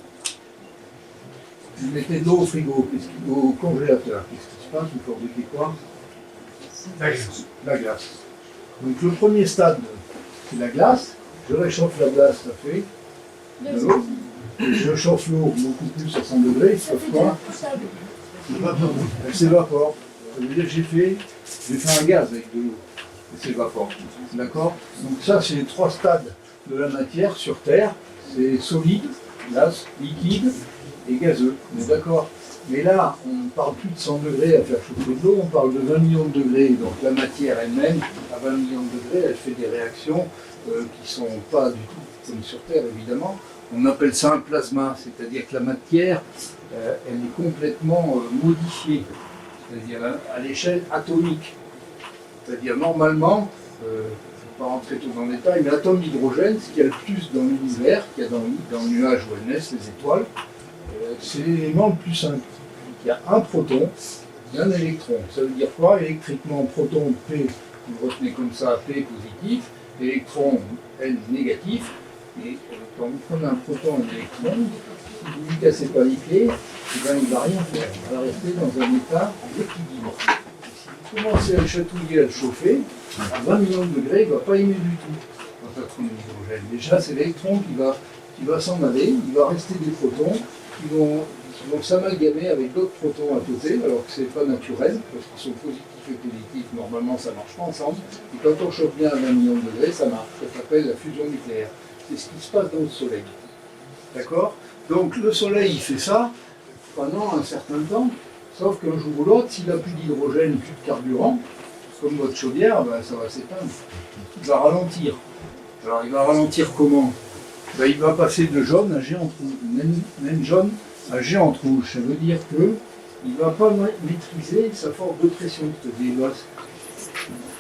vous mettez de l'eau au frigo, au congélateur. Qu'est-ce qui se passe? Vous fabriquez quoi? La glace. Donc le premier stade, c'est la glace. Je réchauffe la glace, ça fait de l'eau. Et je chauffe l'eau beaucoup plus à 100 degrés, sauf quoi? Elle s'évapore. Ça veut dire que j'ai fait un gaz avec de l'eau. Elle s'évapore. D'accord? Donc ça, c'est les 3 stades de la matière sur Terre. C'est solide, glace, liquide et gazeux. On est d'accord? Mais là, on ne parle plus de 100 degrés à faire chauffer de l'eau, on parle de 20 millions de degrés. Donc la matière elle-même, à 20 millions de degrés, elle fait des réactions qui ne sont pas du tout comme sur Terre, évidemment. On appelle ça un plasma, c'est-à-dire que la matière, elle est complètement modifiée, c'est-à-dire à l'échelle atomique. C'est-à-dire normalement, je ne vais pas rentrer tout dans le détail, mais l'atome d'hydrogène, ce qu'il y a le plus dans l'univers, qu'il y a dans le nuage où elles naissent, les étoiles, c'est l'élément le plus simple. Il y a un proton et un électron. Ça veut dire quoi? Électriquement, proton P, vous le retenez comme ça, P positif, électron N négatif. Et quand vous prenez un proton et un électron, si vous ne lui cassez pas les pieds, eh ben, il ne va rien faire. Il va rester dans un état d'équilibre. Si vous commencez à le chatouiller, à le chauffer, à 20 millions de degrés, il ne va pas aimer du tout votre atome d'hydrogène. Déjà, c'est l'électron qui va s'en aller, il va rester des protons qui vont s'amalgamer avec d'autres protons à côté, alors que ce n'est pas naturel, parce qu'ils sont positifs et positifs, normalement ça ne marche pas ensemble. Et quand on chauffe bien à 20 millions de degrés, ça marche. Ça s'appelle la fusion nucléaire. C'est ce qui se passe dans le Soleil. D'accord? Donc le Soleil, il fait ça pendant un certain temps, sauf qu'un jour ou l'autre, s'il n'a plus d'hydrogène, plus de carburant, comme votre chaudière, ben, ça va s'éteindre. Il va ralentir. Alors il va ralentir comment? Ben, il va passer de jaune à géant rouge, naine jaune à géant rouge. Ça veut dire qu'il ne va pas maîtriser sa force de pression.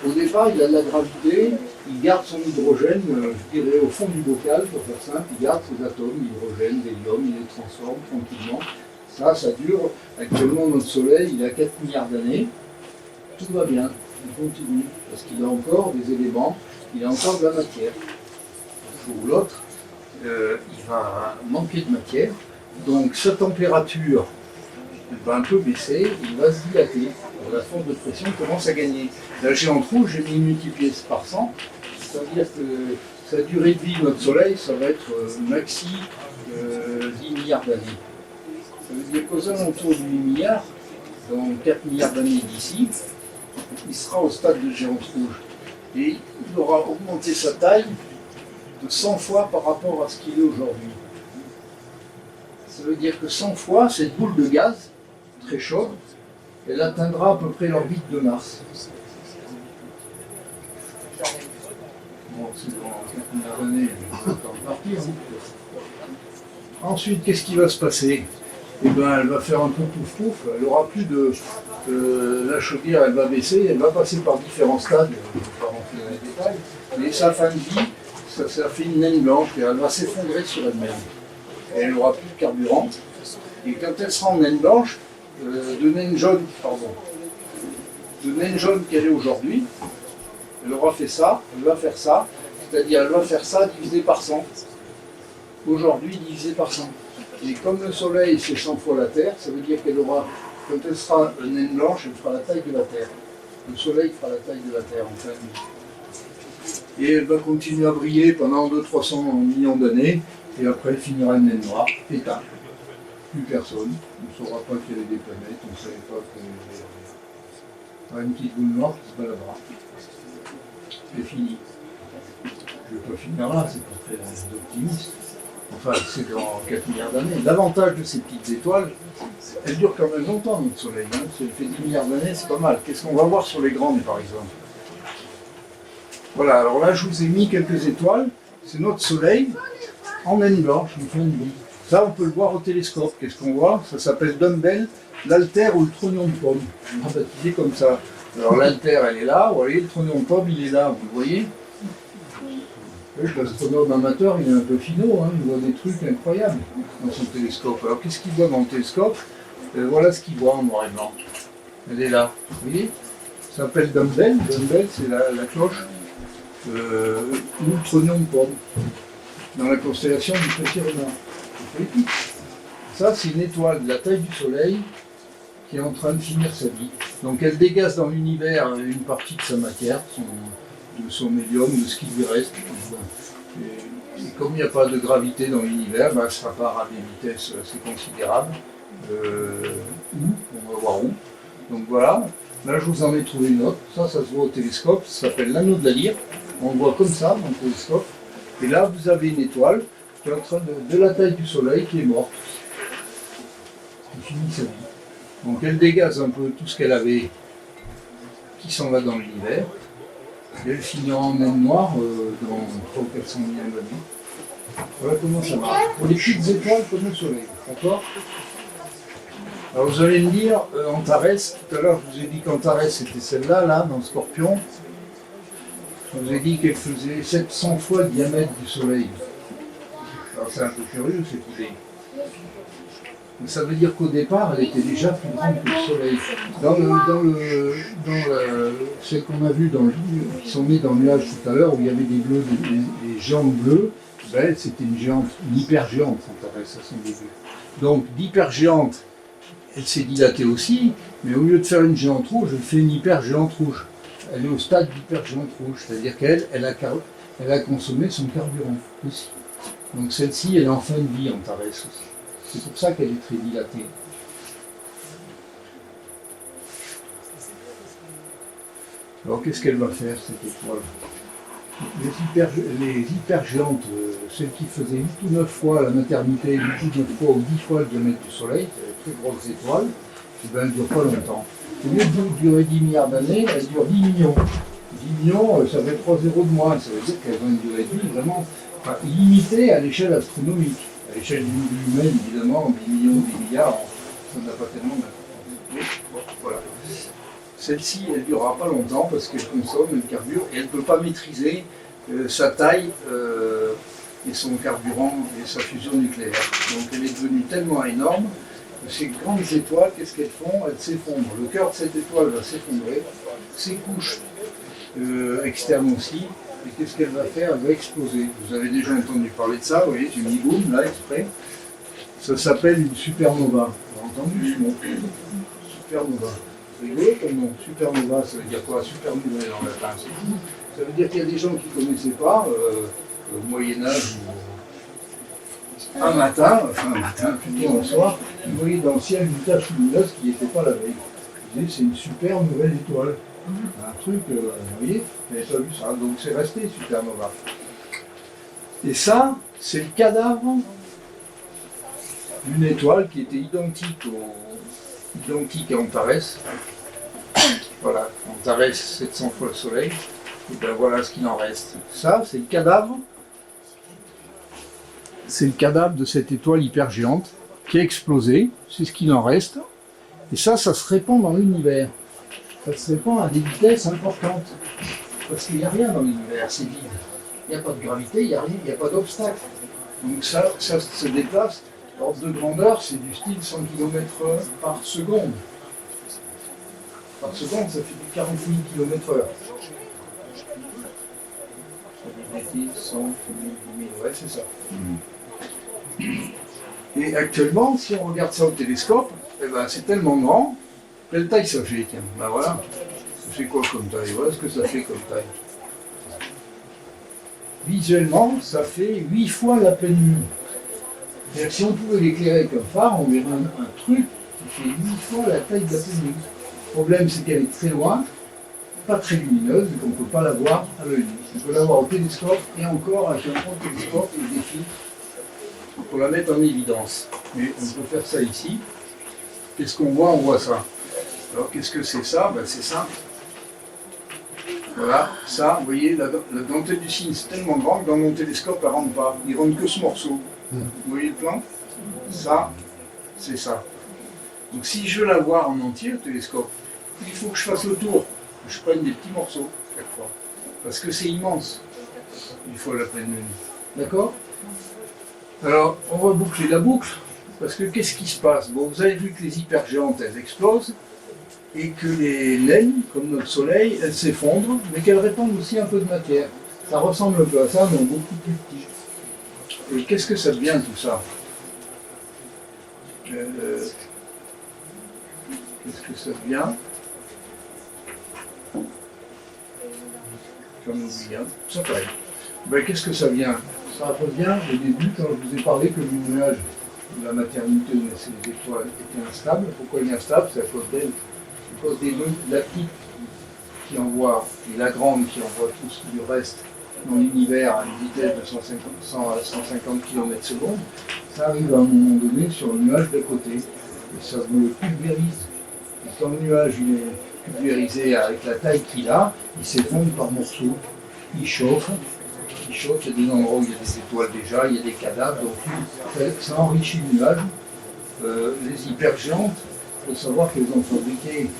Au départ, il a de la gravité, il garde son hydrogène, je dirais au fond du bocal, pour faire simple, il garde ses atomes, l'hydrogène, l'hélium, il les transforme tranquillement. Ça dure. Actuellement, notre Soleil, il a 4 milliards d'années. Tout va bien, il continue, parce qu'il a encore des éléments, il a encore de la matière. Un jour ou l'autre, il va manquer de matière, donc sa température va un peu baisser, il va se dilater, la force de pression commence à gagner. La géante rouge, j'ai mis multiplié par 100, ça veut dire que sa durée de vie de notre Soleil, ça va être maxi 10 milliards d'années. Ça veut dire qu'aux alentours de 8 milliards, dans 4 milliards d'années d'ici, il sera au stade de géante rouge. Et il aura augmenté sa taille de 100 fois par rapport à ce qu'il est aujourd'hui. Ça veut dire que 100 fois, cette boule de gaz, très chaude, elle atteindra à peu près l'orbite de Mars. Bon, c'est dans 4 milliards d'années, on va partir. Ensuite, qu'est-ce qui va se passer? Eh bien, elle va faire un peu pouf-pouf, elle n'aura plus de... la chaudière, elle va baisser, elle va passer par différents stades, je ne vais pas rentrer dans les détails, mais sa fin de vie, ça fait une naine blanche, et elle va s'effondrer sur elle-même. Elle n'aura plus de carburant, et quand elle sera en naine blanche, de naine jaune qu'elle est aujourd'hui, elle aura fait ça, elle va faire ça, c'est-à-dire elle va faire ça divisé par 100. Aujourd'hui divisé par 100. Et comme le Soleil c'est 100 fois la Terre, ça veut dire qu'elle aura, quand elle sera une naine blanche, elle fera la taille de la Terre. Le Soleil fera la taille de la Terre en fait. Et elle va continuer à briller pendant 200-300 millions d'années, et après elle finira une naine noire, éteinte. Plus personne, on ne saura pas qu'il y avait des planètes, on ne savait pas qu'il y avait une petite boule noire qui se baladera. C'est fini. Je ne vais pas finir là, c'est pas très optimiste. Enfin, c'est dans 4 milliards d'années. L'avantage de ces petites étoiles, elles durent quand même longtemps, notre Soleil. Hein. Ça fait 10 milliards d'années, c'est pas mal. Qu'est-ce qu'on va voir sur les grandes, par exemple? Voilà, alors là, je vous ai mis quelques étoiles. C'est notre Soleil en naine blanche, une fin de vie. Ça, on peut le voir au télescope. Qu'est-ce qu'on voit? Ça s'appelle Dumbbell, l'alter ou le trognon de pomme. On va baptiser comme ça. Alors l'alter, elle est là, vous voyez, le trognon de pomme, il est là, vous le voyez? L'astronome amateur, il est un peu finot, hein, il voit des trucs incroyables dans son télescope. Alors qu'est-ce qu'il voit dans le télescope? Voilà ce qu'il voit en noir et blanc. Elle est là, vous voyez? Ça s'appelle Dumbbell. Dumbbell, c'est la cloche ou le trognon de pomme, dans la constellation du Petit Renard. Ça, c'est une étoile de la taille du Soleil qui est en train de finir sa vie. Donc elle dégage dans l'univers une partie de sa matière, de son médium, de ce qui lui reste. Et comme il n'y a pas de gravité dans l'univers, ben, ça part à des vitesses assez considérables. On va voir où. Donc voilà, là je vous en ai trouvé une autre. Ça se voit au télescope, ça s'appelle l'anneau de la Lyre. On le voit comme ça dans le télescope. Et là vous avez une étoile qui est en train de la taille du Soleil, qui est morte. Qui finit sa vie. Donc elle dégage un peu tout ce qu'elle avait qui s'en va dans l'univers. Et elle finit en naine noire dans 300 ou 400 millions d'années. Voilà comment ça marche. Pour les petites étoiles comme le Soleil, d'accord? Alors vous allez me dire, Antares, tout à l'heure je vous ai dit qu'Antares c'était celle-là, là, dans le Scorpion. Je vous ai dit qu'elle faisait 700 fois le diamètre du Soleil. Alors c'est un peu curieux cette idée. Ça veut dire qu'au départ, elle était déjà plus grande que le Soleil. Celle qu'on a vue, qui sont nées dans le nuage tout à l'heure, où il y avait des bleus, des géantes bleues, ben, c'était une géante, une hypergéante, Antares, à son début. Donc, d'hypergéante, elle s'est dilatée aussi, mais au lieu de faire une géante rouge, elle fait une hypergéante rouge. Elle est au stade d'hypergéante rouge, c'est-à-dire qu'elle a consommé son carburant aussi. Donc celle-ci, elle est en fin de vie, Antares aussi. C'est pour ça qu'elle est très dilatée. Alors qu'est-ce qu'elle va faire, cette étoile? Les hypergéantes, celles qui faisaient 8 ou 9 fois la maternité, 8 ou 9 fois ou 10 fois le diamètre du Soleil, c'est des très grosses étoiles, et ben, elles ne durent pas longtemps. Au lieu de durer 10 milliards d'années, elles durent 10 millions. 10 millions, ça fait 3 zéros de moins, ça veut dire qu'elles ont une durée de vie vraiment limitée à l'échelle astronomique. À l'échelle humaine, évidemment, 10 millions, 10 milliards, ça n'a pas tellement d'importance. Bon, voilà. Celle-ci, elle ne durera pas longtemps parce qu'elle consomme, elle carbure, et elle ne peut pas maîtriser sa taille et son carburant et sa fusion nucléaire. Donc elle est devenue tellement énorme que ces grandes étoiles, qu'est-ce qu'elles font? Elles s'effondrent. Le cœur de cette étoile va s'effondrer, ses couches externes aussi. Et qu'est-ce qu'elle va faire? Elle va exploser. Vous avez déjà entendu parler de ça, vous voyez, j'ai mis boum là exprès. Ça s'appelle une supernova. Vous avez entendu ce mot? Supernova. C'est rigolo comme nom. Supernova, ça veut dire quoi? Supernouvelle en latin. Ça veut dire qu'il y a des gens qui ne connaissaient pas, au Moyen-Âge, un matin, plutôt un soir, ils voyaient dans le ciel une tache lumineuse qui n'était pas la veille. Ils disaient, c'est une super nouvelle étoile. Un truc, vous voyez, vous n'avez pas vu ça, donc c'est resté supernova. Et ça, c'est le cadavre d'une étoile qui était identique à Antares. Voilà, Antares 700 fois le Soleil, et bien voilà ce qu'il en reste. Ça, c'est le cadavre. C'est le cadavre de cette étoile hypergéante qui a explosé, c'est ce qu'il en reste. Et ça se répand dans l'univers. Ça se répand à des vitesses importantes. Parce qu'il n'y a rien dans l'univers, c'est vide. Il n'y a pas de gravité, il n'y a rien, il n'y a pas d'obstacle. Donc ça se déplace. L'ordre de grandeur, c'est du style 100 km par seconde. Par seconde, ça fait du 40 000 km/h. 100, 000, ouais, c'est ça. Et actuellement, si on regarde ça au télescope, eh ben, c'est tellement grand. Quelle taille ça fait? Tiens, ben voilà. Ça fait quoi comme taille? Voilà ce que ça fait comme taille. Visuellement, ça fait 8 fois la pleine lune. C'est-à-dire, si on pouvait l'éclairer avec un phare, on verrait un truc qui fait 8 fois la taille de la pleine lune. Le problème, c'est qu'elle est très loin, pas très lumineuse, et qu'on ne peut pas la voir à l'œil nu. On peut la voir au télescope, et encore avec un gros télescope et des filtres. pour la mettre en évidence. Mais on peut faire ça ici. Qu'est-ce qu'on voit? On voit ça. Alors qu'est-ce que c'est ça? Ben, c'est ça. Voilà, ça, vous voyez, la dentelle du cygne, c'est tellement grand que dans mon télescope, elle ne rentre pas. Il ne rentre que ce morceau. Vous voyez le plan? Ça, c'est ça. Donc si je veux la voir en entier, le télescope, il faut que je fasse le tour, que je prenne des petits morceaux chaque fois. Parce que c'est immense, il faut la pleine lune. D'accord? Alors, on va boucler la boucle, parce que qu'est-ce qui se passe? Bon, vous avez vu que les hypergéantes, elles explosent, et que les naines, comme notre Soleil, elles s'effondrent, mais qu'elles répandent aussi un peu de matière. Ça ressemble un peu à ça, mais beaucoup plus petit. Et qu'est-ce que ça devient tout ça? Qu'est-ce que ça devient? J'en oublie un. Ça pareil. Ben, qu'est-ce que ça vient? Ça revient au début, quand je vous ai parlé que le nuage de la maternité où naissaient les étoiles était instable. Pourquoi il est instable? C'est à cause d'elle. C'est à cause des deux, la petite qui envoie, et la grande qui envoie tout ce qui lui reste dans l'univers à une vitesse de 100 à 150 km/s. Ça arrive à un moment donné sur le nuage d'à côté. Et ça me pulvérise. Et quand le nuage il est pulvérisé avec la taille qu'il a, il s'effondre par morceaux. Il chauffe, il y a des endroits où il y a des étoiles déjà, il y a des cadavres, donc ça enrichit le nuage. Les hypergéantes, il faut savoir qu'elles ont fabriqué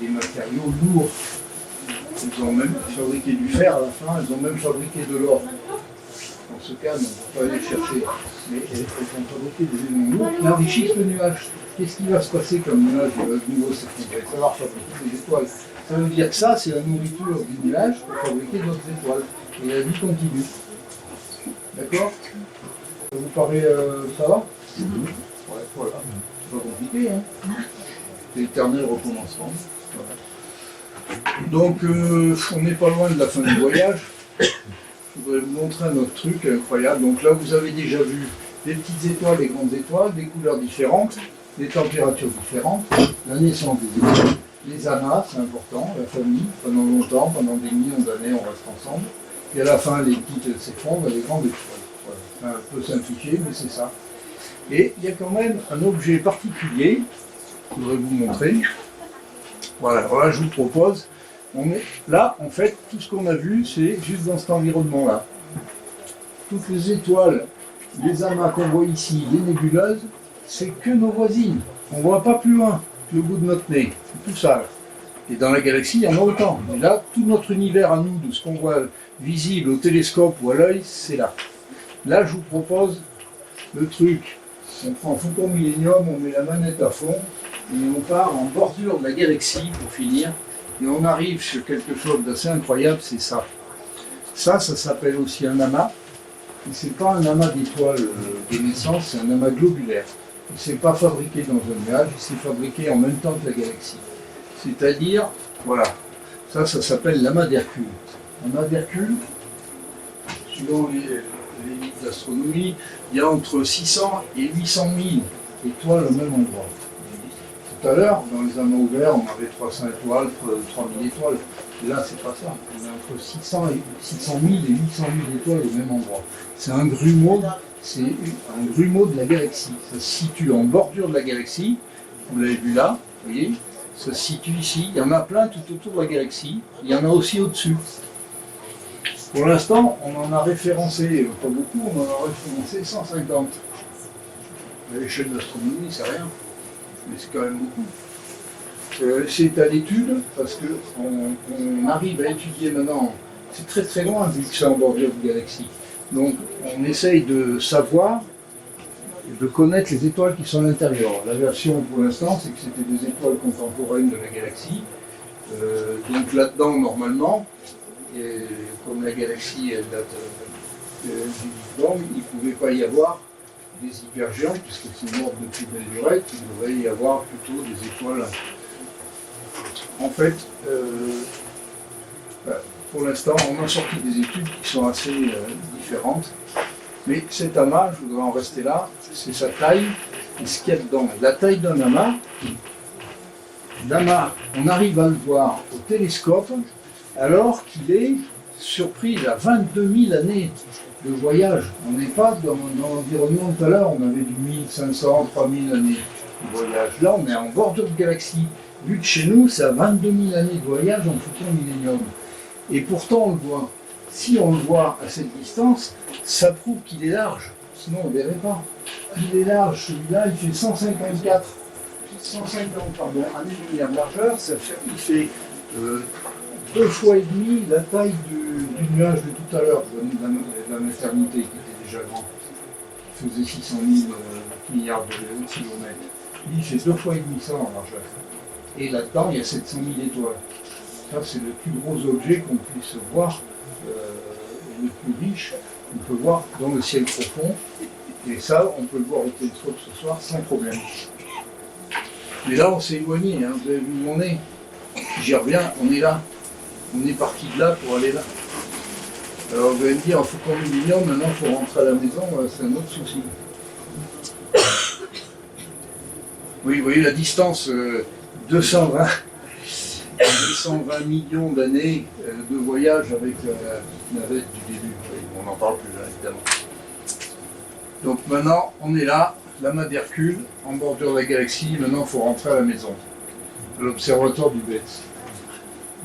des matériaux lourds. Elles ont même fabriqué du fer à la fin, elles ont même fabriqué de l'or. Dans ce cas, on ne peut pas aller chercher. Mais elles ont fabriqué des éléments lourds qui enrichissent le nuage. Qu'est-ce qui va se passer comme nuage de nouveau s'effondrer? Ça va fabriquer des étoiles. Ça veut dire que ça, c'est la nourriture du nuage pour fabriquer d'autres étoiles. Et la vie continue. D'accord? Ça vous paraît, ça va? Ouais, voilà. C'est pas compliqué, hein? C'est l'éternel recommencement. Voilà. Donc, on n'est pas loin de la fin du voyage. Je voudrais vous montrer un autre truc incroyable. Donc là, vous avez déjà vu des petites étoiles, des grandes étoiles, des couleurs différentes, des températures différentes, la naissance des étoiles, les amas, c'est important, la famille, pendant longtemps, pendant des millions d'années, on reste ensemble. Et à la fin, les petites s'effondrent, les grandes explosent. Voilà. C'est un peu simplifié, mais c'est ça. Et il y a quand même un objet particulier, que je voudrais vous montrer. Voilà, alors là, je vous propose, là, en fait, tout ce qu'on a vu, c'est juste dans cet environnement-là. Toutes les étoiles, les amas qu'on voit ici, les nébuleuses, c'est que nos voisines. On ne voit pas plus loin que le bout de notre nez. C'est tout ça. Et dans la galaxie, il y en a autant. Mais là, tout notre univers à nous, de ce qu'on voit visible au télescope ou à l'œil, c'est là. Là, je vous propose le truc. On prend Faucon Millenium, on met la manette à fond, et on part en bordure de la galaxie, pour finir, et on arrive sur quelque chose d'assez incroyable, c'est ça. Ça s'appelle aussi un amas. Et c'est pas un amas d'étoiles de naissance, c'est un amas globulaire. Il ne s'est pas fabriqué dans un nuage, il s'est fabriqué en même temps que la galaxie. C'est-à-dire, voilà, ça s'appelle l'amas d'Hercule. L'amas d'Hercule, suivant les livres d'astronomie, il y a entre 600 et 800 000 étoiles au même endroit. Tout à l'heure, dans les amas ouverts, on avait 300 étoiles, 3000 étoiles. Et là, c'est pas ça. On a entre 600 000 et 800 000 étoiles au même endroit. C'est un grumeau de la galaxie. Ça se situe en bordure de la galaxie. Vous l'avez vu là, vous voyez? Ça se situe ici. Il y en a plein tout autour de la galaxie. Il y en a aussi au-dessus. Pour l'instant, on en a référencé, pas beaucoup, on en a référencé 150. À l'échelle de l'astronomie, c'est rien. Mais c'est quand même beaucoup. C'est à l'étude, parce qu'on arrive à étudier maintenant, c'est très très loin vu que c'est en bordure de galaxie. Donc on essaye de savoir, de connaître les étoiles qui sont à l'intérieur. La version pour l'instant, c'est que c'était des étoiles contemporaines de la galaxie. Donc là-dedans, normalement, comme la galaxie elle date du Big Bang, il ne pouvait pas y avoir des hypergéantes, puisque c'est mort depuis belle lurette, il devrait y avoir plutôt des étoiles. En fait, pour l'instant, on a sorti des études qui sont assez différentes. Mais cet amas, je voudrais en rester là, c'est sa taille et ce qu'il y a dedans. La taille d'un amas, on arrive à le voir au télescope alors qu'il est surpris, il a 22 000 années de voyage. On n'est pas dans l'environnement tout à l'heure, on avait du 1500, 3000 années de voyage. Là, on est en bordure de galaxie. Vu que chez nous, c'est à 22 000 années de voyage en futur millénium. Et pourtant, on le voit. Si on le voit à cette distance, ça prouve qu'il est large. Sinon, on ne verrait pas. Il est large, celui-là, il fait 150 années-lumière de largeur, il fait 2 fois et demi la taille du nuage de tout à l'heure, de la maternité, qui était déjà grand. Il faisait 600 000 milliards de kilomètres. Lui, il fait 2 fois et demi ça en largeur. Et là-dedans, il y a 700 000 étoiles. Ça, c'est le plus gros objet qu'on puisse voir, le plus riche qu'on peut voir dans le ciel profond. Et ça, on peut le voir au télescope ce soir sans problème. Mais là, on s'est éloigné, hein. Vous avez vu où on est. J'y reviens, on est là. On est parti de là pour aller là. Alors vous allez me dire, il faut qu'on millénium, maintenant il faut rentrer à la maison, c'est un autre souci. Oui, vous voyez la distance, 220 millions d'années de voyage avec la navette du début. Oui, on n'en parle plus là, évidemment. Donc maintenant, on est là, l'amas d'Hercule, en bordure de la galaxie. Maintenant, il faut rentrer à la maison, à l'observatoire du BETS.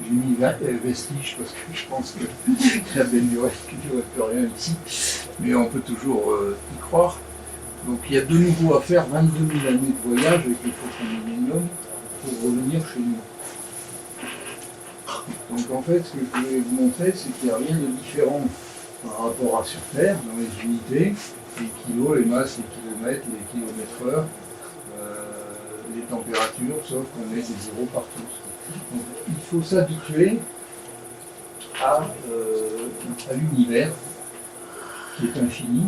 J'ai mis vestige parce que je pense que la belle durée, qu'il n'y aurait plus rien ici. Mais on peut toujours y croire. Donc il y a de nouveau à faire 22 000 années de voyage avec les photon millénium pour revenir chez nous. Donc en fait, ce que je voulais vous montrer, c'est qu'il n'y a rien de différent par rapport à sur Terre, dans les unités, les kilos, les masses, les kilomètres, les kilomètres heure, les températures, sauf qu'on met des zéros partout. Donc, il faut s'habituer à l'univers qui est infini,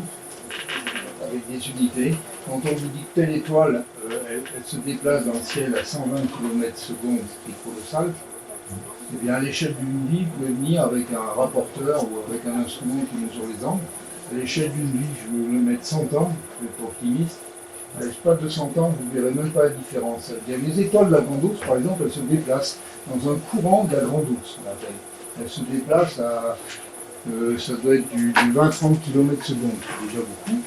avec des unités. Quand on vous dit que telle étoile, elle se déplace dans le ciel à 120 km/s, ce qui est colossal, eh bien à l'échelle d'une vie, vous pouvez venir avec un rapporteur ou avec un instrument qui mesure les angles. À l'échelle d'une vie, je vais le mettre 100 ans, je vais être optimiste. À l'espace de 100 ans, vous ne verrez même pas la différence. C'est-à-dire, les étoiles de la Grande Ourse, par exemple, elles se déplacent dans un courant de la Grande Ourse, on l'appelle. Elles se déplacent à, ça doit être du 20-30 km/s, c'est déjà beaucoup.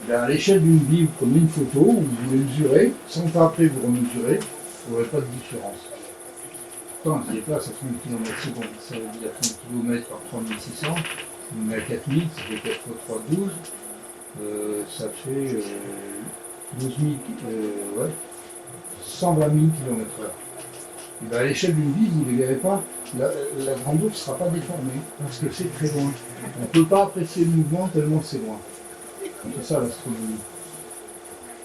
Bien, à l'échelle d'une vie, vous prenez une photo, vous les mesurez, 100 ans après, vous remesurez, vous n'aurez pas de différence. Pourtant, elles se déplacent à 30 km/s, ça veut dire 30 km par 3600, on est à 4000, ça fait 4 x 3, 12, ça fait 12 000, 120 000 km/h. Et bien à l'échelle d'une vie, vous ne les verrez pas, la Grande Ourse ne sera pas déformée, parce que c'est très loin. On ne peut pas apprécier le mouvement tellement c'est loin. C'est ça l'astronomie.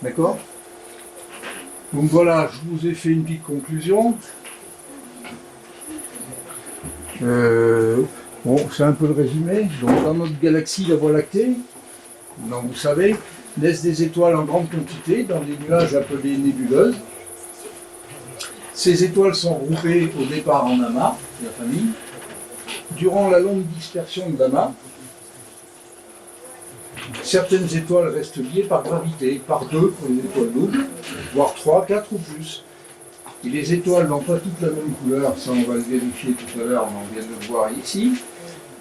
D'accord? Donc voilà, je vous ai fait une petite conclusion. Bon, c'est un peu le résumé. Donc dans notre galaxie, la Voie lactée, donc, vous savez, laisse des étoiles en grande quantité dans des nuages appelés nébuleuses. Ces étoiles sont regroupées au départ en amas, la famille. Durant la longue dispersion de l'amas, certaines étoiles restent liées par gravité, par 2 pour les étoiles doubles, voire 3, 4 ou plus. Et les étoiles n'ont pas toutes la même couleur, ça on va le vérifier tout à l'heure, mais on vient de le voir ici.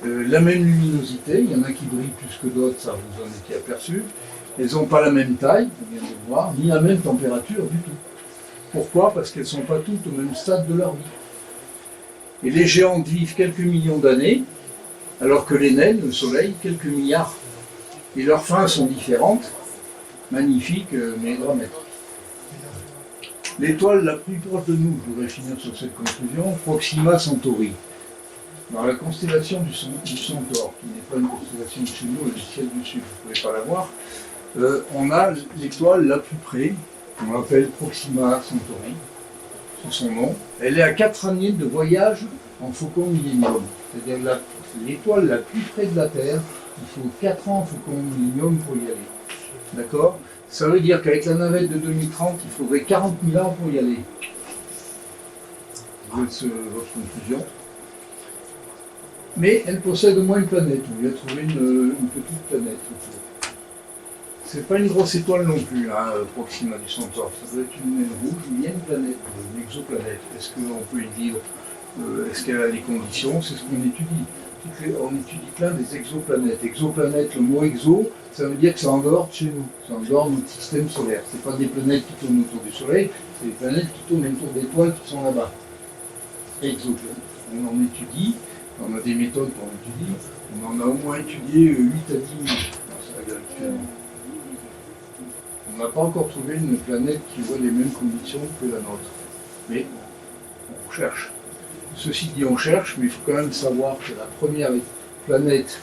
La même luminosité, il y en a qui brillent plus que d'autres, ça vous en étiez aperçu. Elles n'ont pas la même taille, on vient de le voir, ni la même température du tout. Pourquoi? Parce qu'elles ne sont pas toutes au même stade de leur vie. Et les géantes vivent quelques millions d'années, alors que les naines, le Soleil, quelques milliards. Et leurs fins sont différentes, magnifiques, mais dramatiques. L'étoile la plus proche de nous, je voudrais finir sur cette conclusion, Proxima Centauri. Dans la constellation du Centaure, qui n'est pas une constellation de chez nous, et du ciel du Sud, vous ne pouvez pas la voir, on a l'étoile la plus près, on l'appelle Proxima Centauri, c'est son nom. Elle est à 4 années de voyage en faucon millénium. C'est-à-dire l'étoile la plus près de la Terre, il faut 4 ans en faucon millénium pour y aller. D'accord? Ça veut dire qu'avec la navette de 2030, il faudrait 40 000 ans pour y aller. Vous êtes votre conclusion. Mais elle possède au moins une planète. On lui a trouvé une petite planète. C'est pas une grosse étoile non plus, hein, Proxima du Centaure. Ça doit être une naine rouge, il y a une planète, une exoplanète. Est-ce qu'on peut y vivre? Est-ce qu'elle a les conditions? C'est ce qu'on étudie. On étudie plein des exoplanètes. Exoplanète, le mot exo, ça veut dire que ça en dehors de chez nous, ça en dehors de notre système solaire. Ce pas des planètes qui tournent autour du Soleil, c'est des planètes qui tournent autour d'étoiles qui sont là-bas. Exoplanètes. On en étudie, on a des méthodes pour l'étudier, on en a au moins étudié 8 à 10 000 actuellement. On n'a pas encore trouvé une planète qui voit les mêmes conditions que la nôtre. Mais on cherche. Ceci dit, on cherche, mais il faut quand même savoir que la première planète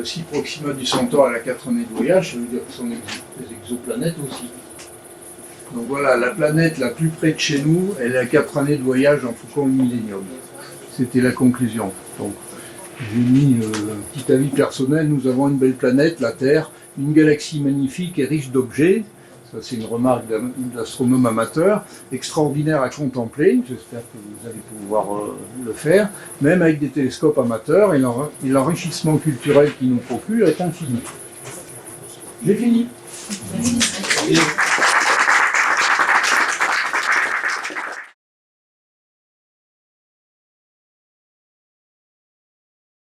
si Proxima du Centaure, elle a 4 années de voyage, ça veut dire que ce sont des exoplanètes aussi. Donc voilà, la planète la plus près de chez nous, elle a 4 années de voyage en Faucon Millennium. C'était la conclusion. Donc j'ai mis un petit avis personnel, nous avons une belle planète, la Terre, une galaxie magnifique et riche d'objets. Ça, c'est une remarque d'astronome amateur, extraordinaire à contempler. J'espère que vous allez pouvoir le faire, même avec des télescopes amateurs, et l'enrichissement culturel qu'il nous procure est infini. J'ai fini. Merci.